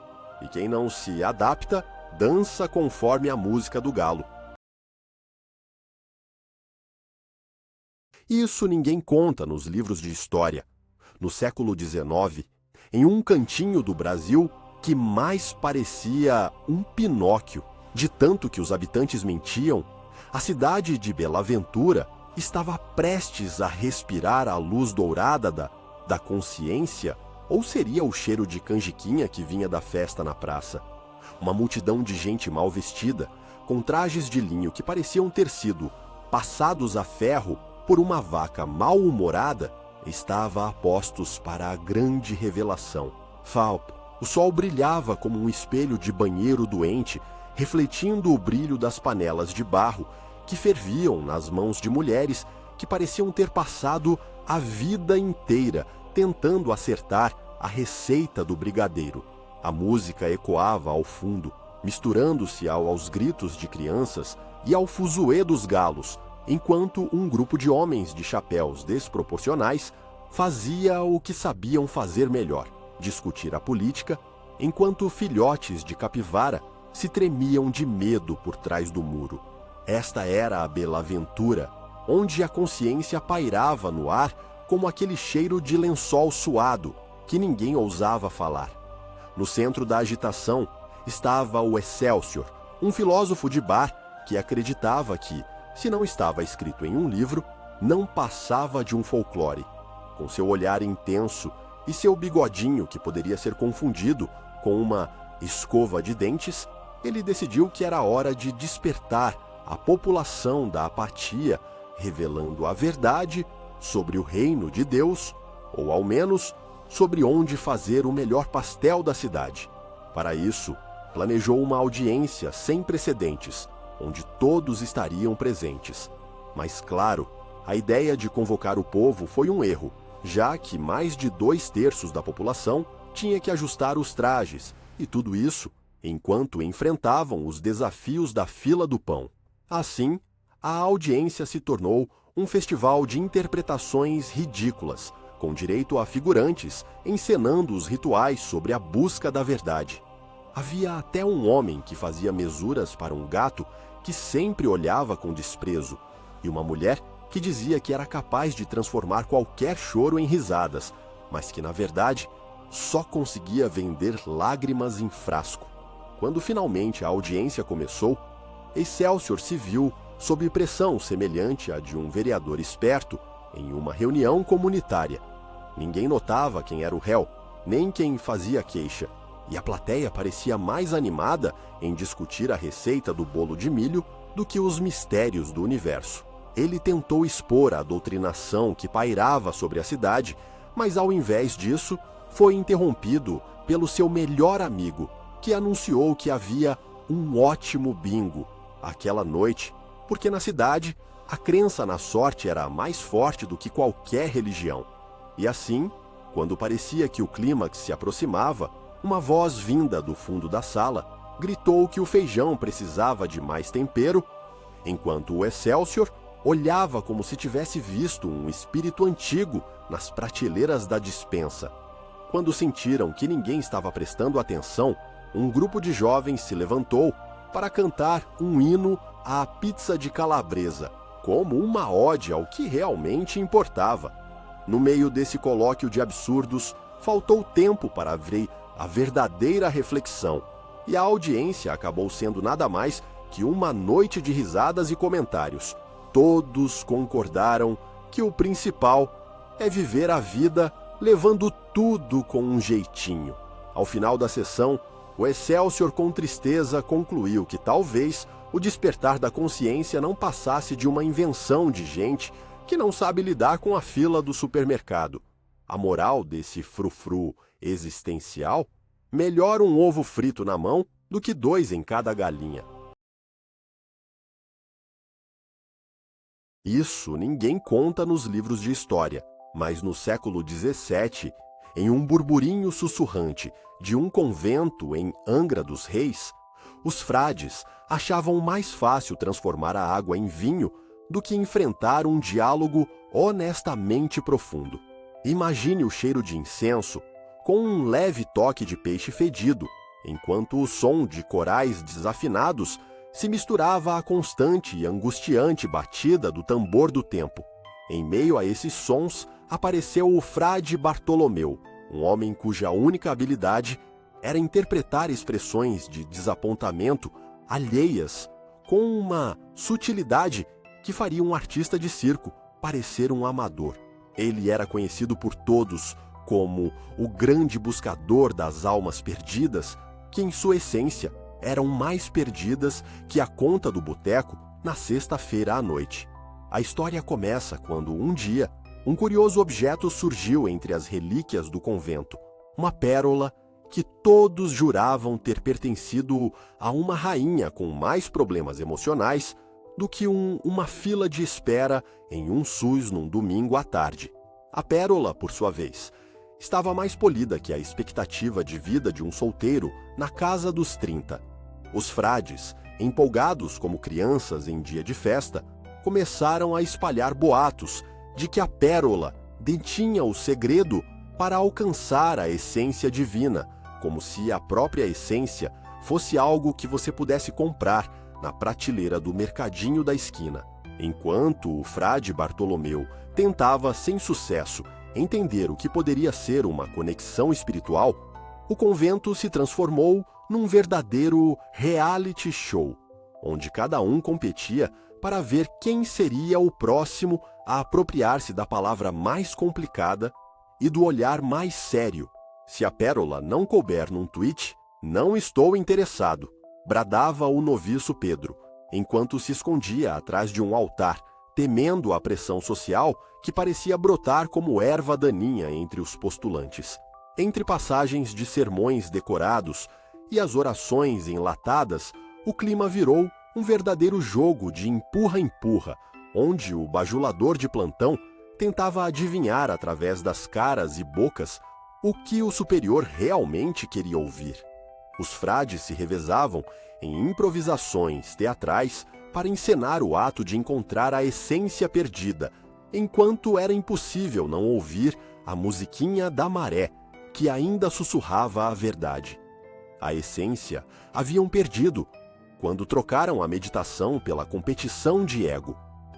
e quem não se adapta dança conforme a música do galo. Isso ninguém conta nos livros de história. No século XIX, em um cantinho do Brasil que mais parecia um Pinóquio, de tanto que os habitantes mentiam, a cidade de Belaventura estava prestes a respirar a luz dourada da consciência, ou seria o cheiro de canjiquinha que vinha da festa na praça? Uma multidão de gente mal vestida, com trajes de linho que pareciam ter sido passados a ferro por uma vaca mal-humorada, estava a postos para a grande revelação. Falp, o sol brilhava como um espelho de banheiro doente, refletindo o brilho das panelas de barro que ferviam nas mãos de mulheres que pareciam ter passado a vida inteira tentando acertar a receita do brigadeiro. A música ecoava ao fundo, misturando-se aos gritos de crianças e ao fuzuê dos galos, enquanto um grupo de homens de chapéus desproporcionais fazia o que sabiam fazer melhor, discutir a política, enquanto filhotes de capivara se tremiam de medo por trás do muro. Esta era a Belaventura, onde a consciência pairava no ar como aquele cheiro de lençol suado que ninguém ousava falar. No centro da agitação estava o Excelsior, um filósofo de bar que acreditava que, se não estava escrito em um livro, não passava de um folclore. Com seu olhar intenso e seu bigodinho que poderia ser confundido com uma escova de dentes, ele decidiu que era hora de despertar a população da apatia, revelando a verdade sobre o reino de Deus, ou ao menos sobre onde fazer o melhor pastel da cidade. Para isso, planejou uma audiência sem precedentes, onde todos estariam presentes. Mas, claro, a ideia de convocar o povo foi um erro, já que mais de 2/3 da população tinha que ajustar os trajes, e tudo isso enquanto enfrentavam os desafios da fila do pão. Assim, a audiência se tornou um festival de interpretações ridículas, com direito a figurantes encenando os rituais sobre a busca da verdade. Havia até um homem que fazia mesuras para um gato que sempre olhava com desprezo, e uma mulher que dizia que era capaz de transformar qualquer choro em risadas, mas que, na verdade, só conseguia vender lágrimas em frasco. Quando finalmente a audiência começou, Excelsior se viu sob pressão semelhante à de um vereador esperto em uma reunião comunitária. Ninguém notava quem era o réu, nem quem fazia queixa, e a plateia parecia mais animada em discutir a receita do bolo de milho do que os mistérios do universo. Ele tentou expor a doutrinação que pairava sobre a cidade, mas ao invés disso, foi interrompido pelo seu melhor amigo, que anunciou que havia um ótimo bingo aquela noite, porque na cidade a crença na sorte era mais forte do que qualquer religião. E assim, quando parecia que o clímax se aproximava, uma voz vinda do fundo da sala gritou que o feijão precisava de mais tempero, enquanto o Excelsior olhava como se tivesse visto um espírito antigo nas prateleiras da despensa. Quando sentiram que ninguém estava prestando atenção, um grupo de jovens se levantou para cantar um hino à pizza de calabresa, como uma ode ao que realmente importava. No meio desse colóquio de absurdos, faltou tempo para ver a verdadeira reflexão, e a audiência acabou sendo nada mais que uma noite de risadas e comentários. Todos concordaram que o principal é viver a vida levando tudo com um jeitinho. Ao final da sessão, o Excelsior com tristeza concluiu que talvez o despertar da consciência não passasse de uma invenção de gente que não sabe lidar com a fila do supermercado. A moral desse frufru existencial? Melhor um ovo frito na mão do que 2 em cada galinha. Isso ninguém conta nos livros de história, mas no século XVII, em um burburinho sussurrante de um convento em Angra dos Reis, os frades achavam mais fácil transformar a água em vinho do que enfrentar um diálogo honestamente profundo. Imagine o cheiro de incenso com um leve toque de peixe fedido, enquanto o som de corais desafinados se misturava à constante e angustiante batida do tambor do tempo. Em meio a esses sons, apareceu o frade Bartolomeu, um homem cuja única habilidade era interpretar expressões de desapontamento alheias com uma sutilidade que faria um artista de circo parecer um amador. Ele era conhecido por todos como o grande buscador das almas perdidas, que em sua essência eram mais perdidas que a conta do boteco na sexta-feira à noite. A história começa quando, um dia, um curioso objeto surgiu entre as relíquias do convento, uma pérola que todos juravam ter pertencido a uma rainha com mais problemas emocionais do que uma fila de espera em um SUS num domingo à tarde. A pérola, por sua vez, estava mais polida que a expectativa de vida de um solteiro na casa dos 30. Os frades, empolgados como crianças em dia de festa, começaram a espalhar boatos de que a pérola detinha o segredo para alcançar a essência divina, como se a própria essência fosse algo que você pudesse comprar na prateleira do mercadinho da esquina. Enquanto o frade Bartolomeu tentava, sem sucesso, entender o que poderia ser uma conexão espiritual, o convento se transformou num verdadeiro reality show, onde cada um competia para ver quem seria o próximo a apropriar-se da palavra mais complicada e do olhar mais sério. Se a pérola não couber num tweet, não estou interessado, bradava o noviço Pedro, enquanto se escondia atrás de um altar, temendo a pressão social que parecia brotar como erva daninha entre os postulantes. Entre passagens de sermões decorados e as orações enlatadas, o clima virou um verdadeiro jogo de empurra-empurra, onde o bajulador de plantão tentava adivinhar através das caras e bocas o que o superior realmente queria ouvir. Os frades se revezavam em improvisações teatrais para encenar o ato de encontrar a essência perdida, enquanto era impossível não ouvir a musiquinha da maré, que ainda sussurrava a verdade. A essência haviam perdido quando trocaram a meditação pela competição de ego.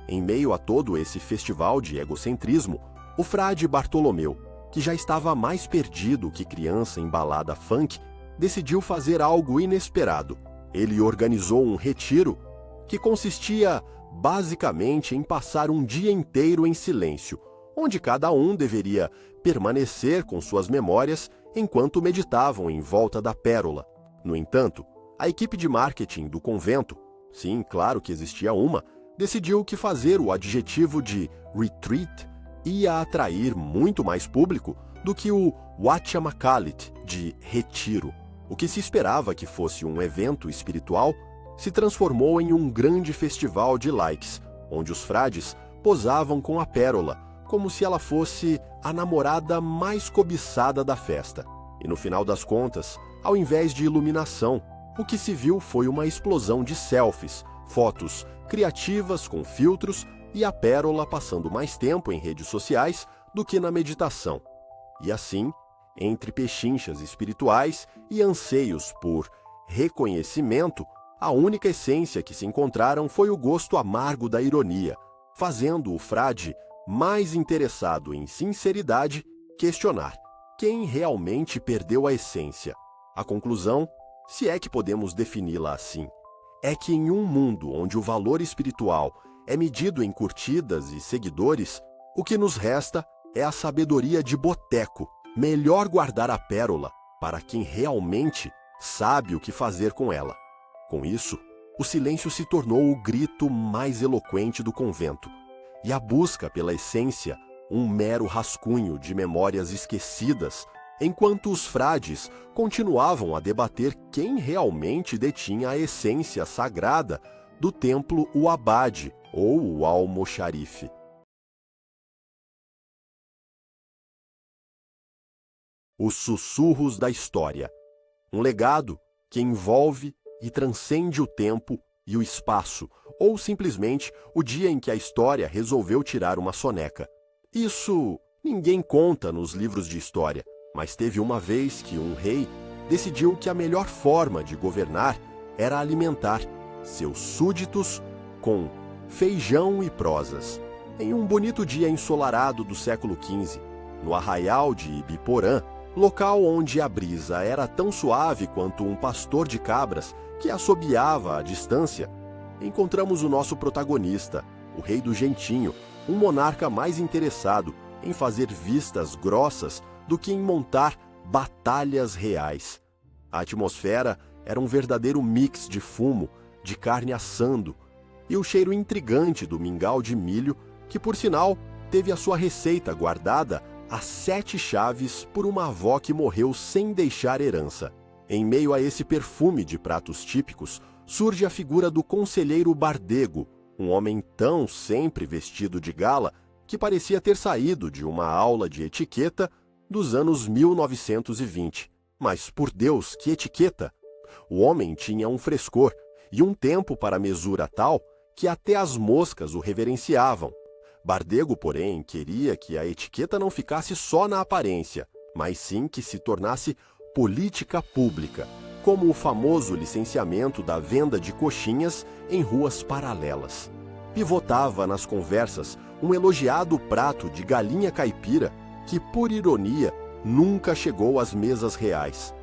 Em meio a todo esse festival de egocentrismo, o frade Bartolomeu, que já estava mais perdido que criança em balada funk, decidiu fazer algo inesperado. Ele organizou um retiro que consistia basicamente em passar um dia inteiro em silêncio, onde cada um deveria permanecer com suas memórias enquanto meditavam em volta da pérola. No entanto, a equipe de marketing do convento sim, claro que existia uma, decidiu que fazer o adjetivo de retreat ia atrair muito mais público do que o Wachamacalit, de retiro. O que se esperava que fosse um evento espiritual se transformou em um grande festival de likes, onde os frades posavam com a pérola, como se ela fosse a namorada mais cobiçada da festa. E no final das contas, ao invés de iluminação, o que se viu foi uma explosão de selfies, fotos criativas com filtros e a pérola passando mais tempo em redes sociais do que na meditação. E assim, entre pechinchas espirituais e anseios por reconhecimento, a única essência que se encontraram foi o gosto amargo da ironia, fazendo o frade mais interessado em sinceridade questionar quem realmente perdeu a essência. A conclusão, se é que podemos defini-la assim, é que em um mundo onde o valor espiritual é medido em curtidas e seguidores, o que nos resta é a sabedoria de boteco. Melhor guardar a pérola para quem realmente sabe o que fazer com ela. Com isso, o silêncio se tornou o grito mais eloquente do convento, e a busca pela essência, um mero rascunho de memórias esquecidas, enquanto os frades continuavam a debater quem realmente detinha a essência sagrada do templo Uabade ou o Almoxarife. Os sussurros da história, um legado que envolve e transcende o tempo e o espaço, ou simplesmente o dia em que a história resolveu tirar uma soneca. Isso ninguém conta nos livros de história, mas teve uma vez que um rei decidiu que a melhor forma de governar era alimentar seus súditos com feijão e prosas. Em um bonito dia ensolarado do século XV, no arraial de Ibiporã, local onde a brisa era tão suave quanto um pastor de cabras que assobiava à distância, encontramos o nosso protagonista, o rei do Gentinho, um monarca mais interessado em fazer vistas grossas do que em montar batalhas reais. A atmosfera era um verdadeiro mix de fumo, de carne assando, e o cheiro intrigante do mingau de milho, que por sinal teve a sua receita guardada a 7 chaves por uma avó que morreu sem deixar herança. Em meio a esse perfume de pratos típicos, surge a figura do conselheiro Bardego, um homem tão sempre vestido de gala que parecia ter saído de uma aula de etiqueta dos anos 1920. Mas, por Deus, que etiqueta! O homem tinha um frescor e um tempo para mesura tal que até as moscas o reverenciavam. Bardego, porém, queria que a etiqueta não ficasse só na aparência, mas sim que se tornasse política pública, como o famoso licenciamento da venda de coxinhas em ruas paralelas. Pivotava nas conversas um elogiado prato de galinha caipira que, por ironia, nunca chegou às mesas reais.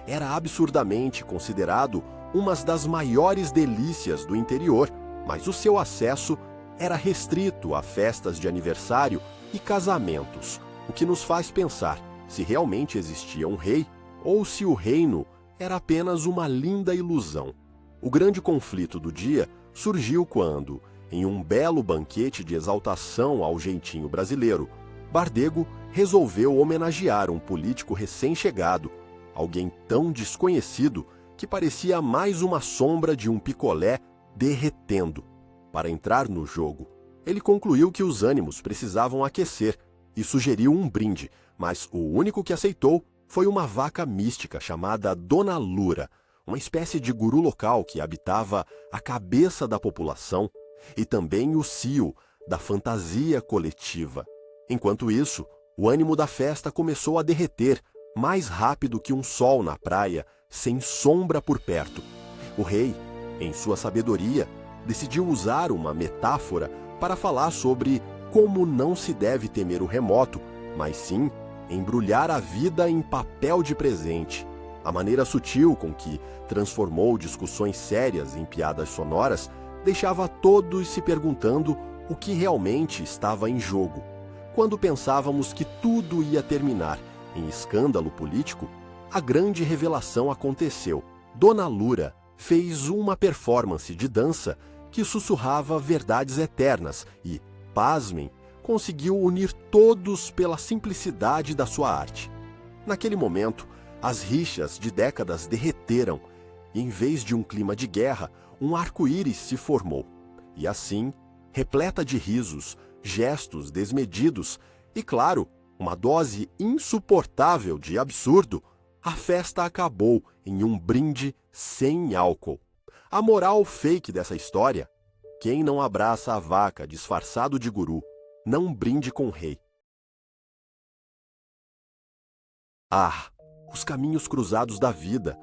Era absurdamente considerado uma das maiores delícias do interior, mas o seu acesso era restrito a festas de aniversário e casamentos, o que nos faz pensar se realmente existia um rei ou se o reino era apenas uma linda ilusão. O grande conflito do dia surgiu quando, em um belo banquete de exaltação ao jeitinho brasileiro, Bardego resolveu homenagear um político recém-chegado, alguém tão desconhecido que parecia mais uma sombra de um picolé derretendo. Para entrar no jogo, ele concluiu que os ânimos precisavam aquecer e sugeriu um brinde, mas o único que aceitou foi uma vaca mística chamada Dona Lura, uma espécie de guru local que habitava a cabeça da população e também o cio da fantasia coletiva. Enquanto isso, o ânimo da festa começou a derreter mais rápido que um sol na praia, sem sombra por perto. O rei, em sua sabedoria, decidiu usar uma metáfora para falar sobre como não se deve temer o remoto, mas sim embrulhar a vida em papel de presente. A maneira sutil com que transformou discussões sérias em piadas sonoras deixava todos se perguntando o que realmente estava em jogo. Quando pensávamos que tudo ia terminar em escândalo político, a grande revelação aconteceu. Dona Lura fez uma performance de dança que sussurrava verdades eternas e, pasmem, conseguiu unir todos pela simplicidade da sua arte. Naquele momento, as rixas de décadas derreteram e, em vez de um clima de guerra, um arco-íris se formou. E assim, repleta de risos, gestos desmedidos e, claro, uma dose insuportável de absurdo, a festa acabou em um brinde sem álcool. A moral fake dessa história: quem não abraça a vaca disfarçado de guru, não brinde com o rei. Ah, os caminhos cruzados da vida,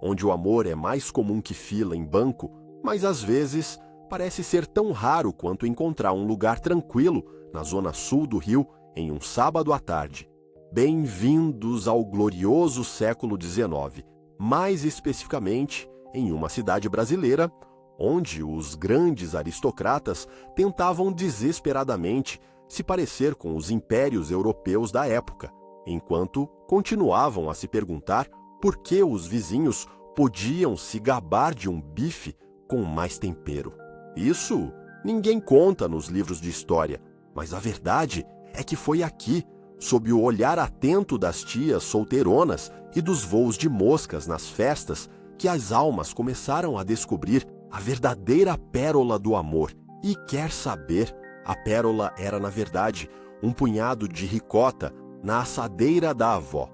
onde o amor é mais comum que fila em banco, mas às vezes parece ser tão raro quanto encontrar um lugar tranquilo na zona sul do Rio em um sábado à tarde. Bem-vindos ao glorioso século XIX, mais especificamente em uma cidade brasileira, onde os grandes aristocratas tentavam desesperadamente se parecer com os impérios europeus da época, enquanto continuavam a se perguntar por que os vizinhos podiam se gabar de um bife com mais tempero. Isso ninguém conta nos livros de história, mas a verdade é que foi aqui, sob o olhar atento das tias solteironas e dos voos de moscas nas festas, que as almas começaram a descobrir a verdadeira pérola do amor. E quer saber, a pérola era, na verdade, um punhado de ricota na assadeira da avó.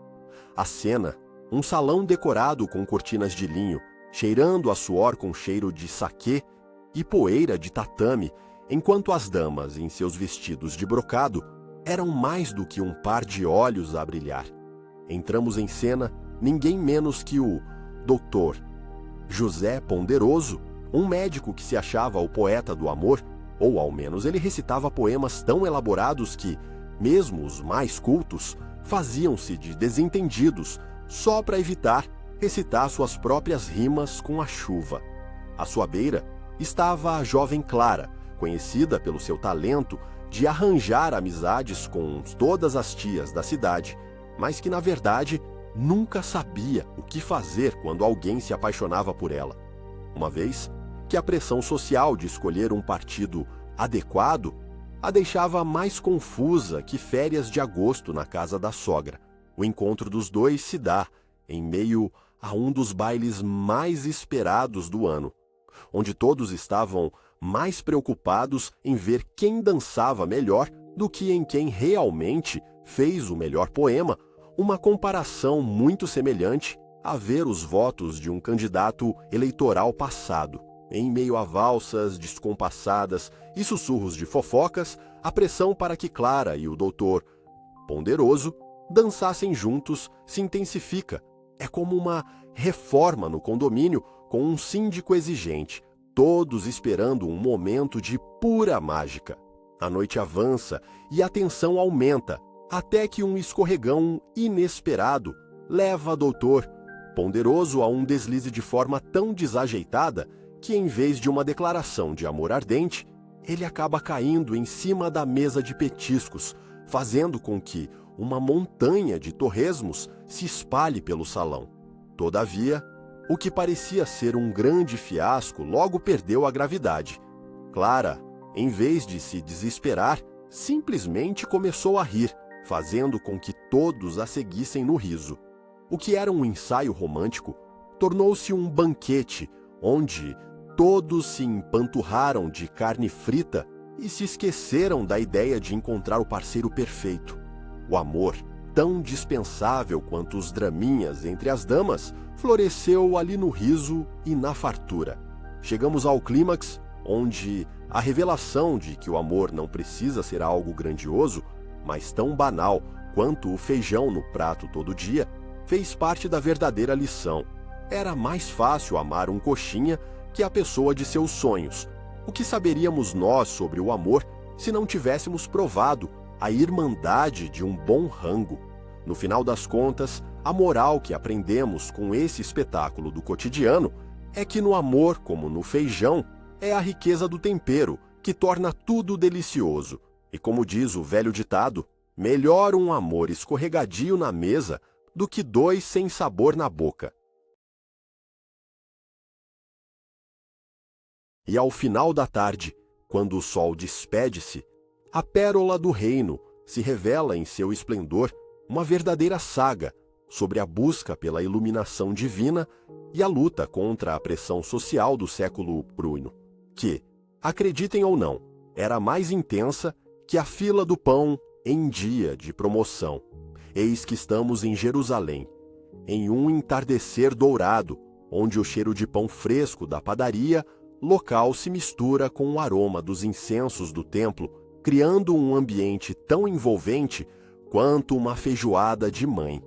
A cena, um salão decorado com cortinas de linho, cheirando a suor com cheiro de saquê e poeira de tatame, enquanto as damas, em seus vestidos de brocado, eram mais do que um par de olhos a brilhar. Entramos em cena ninguém menos que o Dr. José Ponderoso, um médico que se achava o poeta do amor, ou ao menos ele recitava poemas tão elaborados que, mesmo os mais cultos, faziam-se de desentendidos só para evitar recitar suas próprias rimas com a chuva. À sua beira estava a jovem Clara, conhecida pelo seu talento de arranjar amizades com todas as tias da cidade, mas que, na verdade, nunca sabia o que fazer quando alguém se apaixonava por ela. Uma vez que a pressão social de escolher um partido adequado a deixava mais confusa que férias de agosto na casa da sogra. O encontro dos dois se dá em meio a um dos bailes mais esperados do ano, onde todos estavam mais preocupados em ver quem dançava melhor do que em quem realmente fez o melhor poema, uma comparação muito semelhante a ver os votos de um candidato eleitoral passado. Em meio a valsas descompassadas e sussurros de fofocas, a pressão para que Clara e o doutor Ponderoso dançassem juntos se intensifica. É como uma reforma no condomínio com um síndico exigente, todos esperando um momento de pura mágica. A noite avança e a tensão aumenta, até que um escorregão inesperado leva doutor Ponderoso a um deslize de forma tão desajeitada que, em vez de uma declaração de amor ardente, ele acaba caindo em cima da mesa de petiscos, fazendo com que uma montanha de torresmos se espalhe pelo salão. Todavia, o que parecia ser um grande fiasco logo perdeu a gravidade. Clara, em vez de se desesperar, simplesmente começou a rir, fazendo com que todos a seguissem no riso. O que era um ensaio romântico tornou-se um banquete, onde todos se empanturraram de carne frita e se esqueceram da ideia de encontrar o parceiro perfeito. O amor, tão dispensável quanto os draminhas entre as damas, floresceu ali no riso e na fartura. Chegamos ao clímax, onde a revelação de que o amor não precisa ser algo grandioso, mas tão banal quanto o feijão no prato todo dia, fez parte da verdadeira lição. Era mais fácil amar um coxinha que a pessoa de seus sonhos. O que saberíamos nós sobre o amor se não tivéssemos provado a irmandade de um bom rango? No final das contas, a moral que aprendemos com esse espetáculo do cotidiano é que no amor, como no feijão, é a riqueza do tempero que torna tudo delicioso. E como diz o velho ditado, melhor um amor escorregadio na mesa do que dois sem sabor na boca. E ao final da tarde, quando o sol despede-se, a pérola do reino se revela em seu esplendor, uma verdadeira saga sobre a busca pela iluminação divina e a luta contra a pressão social do século Bruno, que, acreditem ou não, era mais intensa que a fila do pão em dia de promoção. Eis que estamos em Jerusalém, em um entardecer dourado, onde o cheiro de pão fresco da padaria local se mistura com o aroma dos incensos do templo, criando um ambiente tão envolvente quanto uma feijoada de mãe.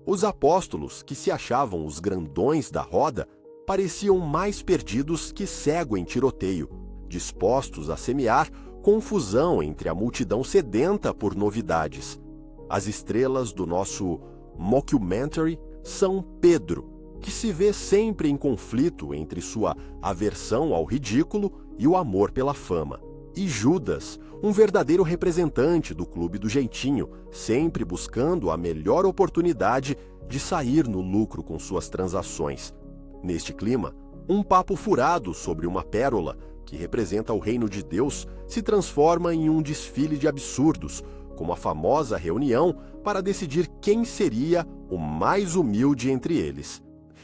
Os apóstolos, que se achavam os grandões da roda, pareciam mais perdidos que cego em tiroteio, dispostos a semear confusão entre a multidão sedenta por novidades. As estrelas do nosso mockumentary são Pedro, que se vê sempre em conflito entre sua aversão ao ridículo e o amor pela fama, e Judas, um verdadeiro representante do clube do jeitinho, sempre buscando a melhor oportunidade de sair no lucro com suas transações. Neste clima, um papo furado sobre uma pérola, que representa o reino de Deus, se transforma em um desfile de absurdos, como a famosa reunião para decidir quem seria o mais humilde entre eles.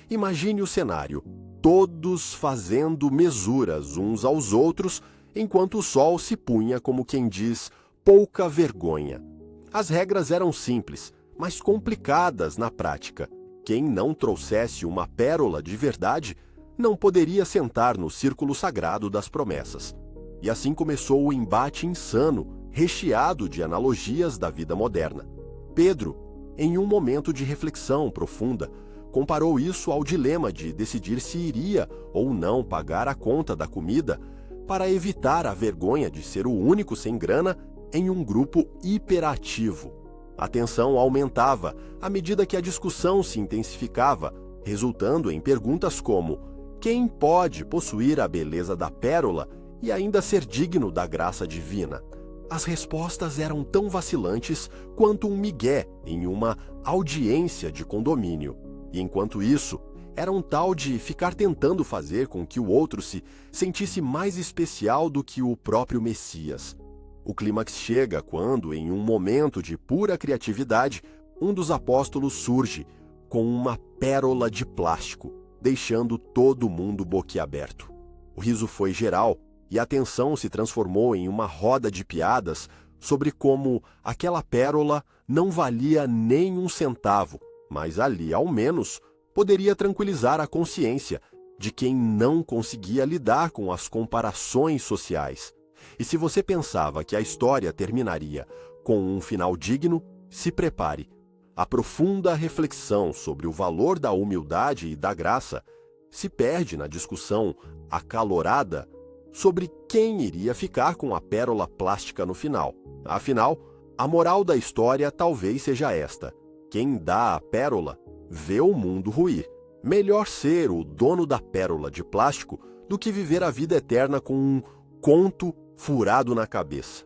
Imagine o cenário, todos fazendo mesuras uns aos outros, enquanto o sol se punha como quem diz, pouca vergonha. As regras eram simples, mas complicadas na prática. Quem não trouxesse uma pérola de verdade não poderia sentar no círculo sagrado das promessas. E assim começou o embate insano, recheado de analogias da vida moderna. Pedro, em um momento de reflexão profunda, comparou isso ao dilema de decidir se iria ou não pagar a conta da comida para evitar a vergonha de ser o único sem grana em um grupo hiperativo. A tensão aumentava à medida que a discussão se intensificava, resultando em perguntas como: quem pode possuir a beleza da pérola e ainda ser digno da graça divina? As respostas eram tão vacilantes quanto um migué em uma audiência de condomínio. E enquanto isso, era um tal de ficar tentando fazer com que o outro se sentisse mais especial do que o próprio Messias. O clímax chega quando, em um momento de pura criatividade, um dos apóstolos surge com uma pérola de plástico, deixando todo mundo boquiaberto. O riso foi geral e a tensão se transformou em uma roda de piadas sobre como aquela pérola não valia nem um centavo, mas ali, ao menos, poderia tranquilizar a consciência de quem não conseguia lidar com as comparações sociais. E se você pensava que a história terminaria com um final digno, se prepare. A profunda reflexão sobre o valor da humildade e da graça se perde na discussão acalorada sobre quem iria ficar com a pérola plástica no final. Afinal, a moral da história talvez seja esta: quem dá a pérola vê o mundo ruir. Melhor ser o dono da pérola de plástico do que viver a vida eterna com um conto furado na cabeça.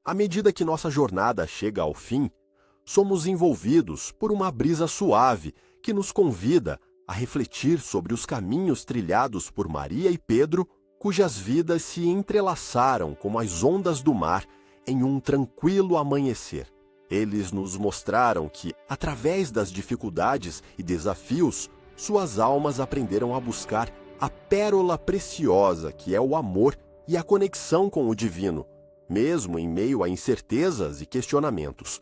À medida que nossa jornada chega ao fim, somos envolvidos por uma brisa suave que nos convida a refletir sobre os caminhos trilhados por Maria e Pedro, cujas vidas se entrelaçaram como as ondas do mar em um tranquilo amanhecer. Eles nos mostraram que, através das dificuldades e desafios, suas almas aprenderam a buscar a pérola preciosa que é o amor e a conexão com o divino, mesmo em meio a incertezas e questionamentos.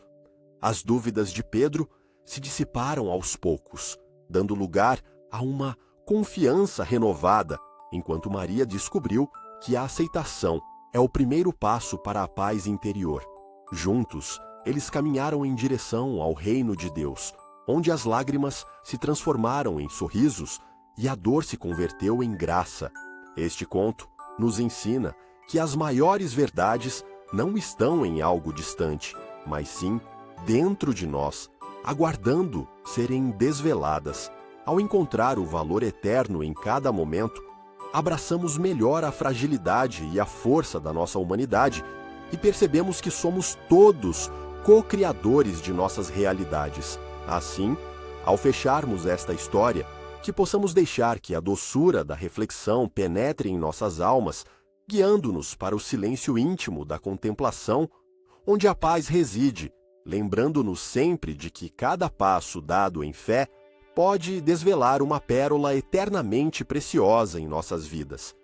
As dúvidas de Pedro se dissiparam aos poucos, dando lugar a uma confiança renovada, enquanto Maria descobriu que a aceitação é o primeiro passo para a paz interior. Juntos, eles caminharam em direção ao reino de Deus, onde as lágrimas se transformaram em sorrisos e a dor se converteu em graça. Este conto nos ensina que as maiores verdades não estão em algo distante, mas sim dentro de nós, aguardando serem desveladas. Ao encontrar o valor eterno em cada momento, abraçamos melhor a fragilidade e a força da nossa humanidade e percebemos que somos todos co-criadores de nossas realidades. Assim, ao fecharmos esta história, que possamos deixar que a doçura da reflexão penetre em nossas almas, guiando-nos para o silêncio íntimo da contemplação, onde a paz reside, lembrando-nos sempre de que cada passo dado em fé pode desvelar uma pérola eternamente preciosa em nossas vidas.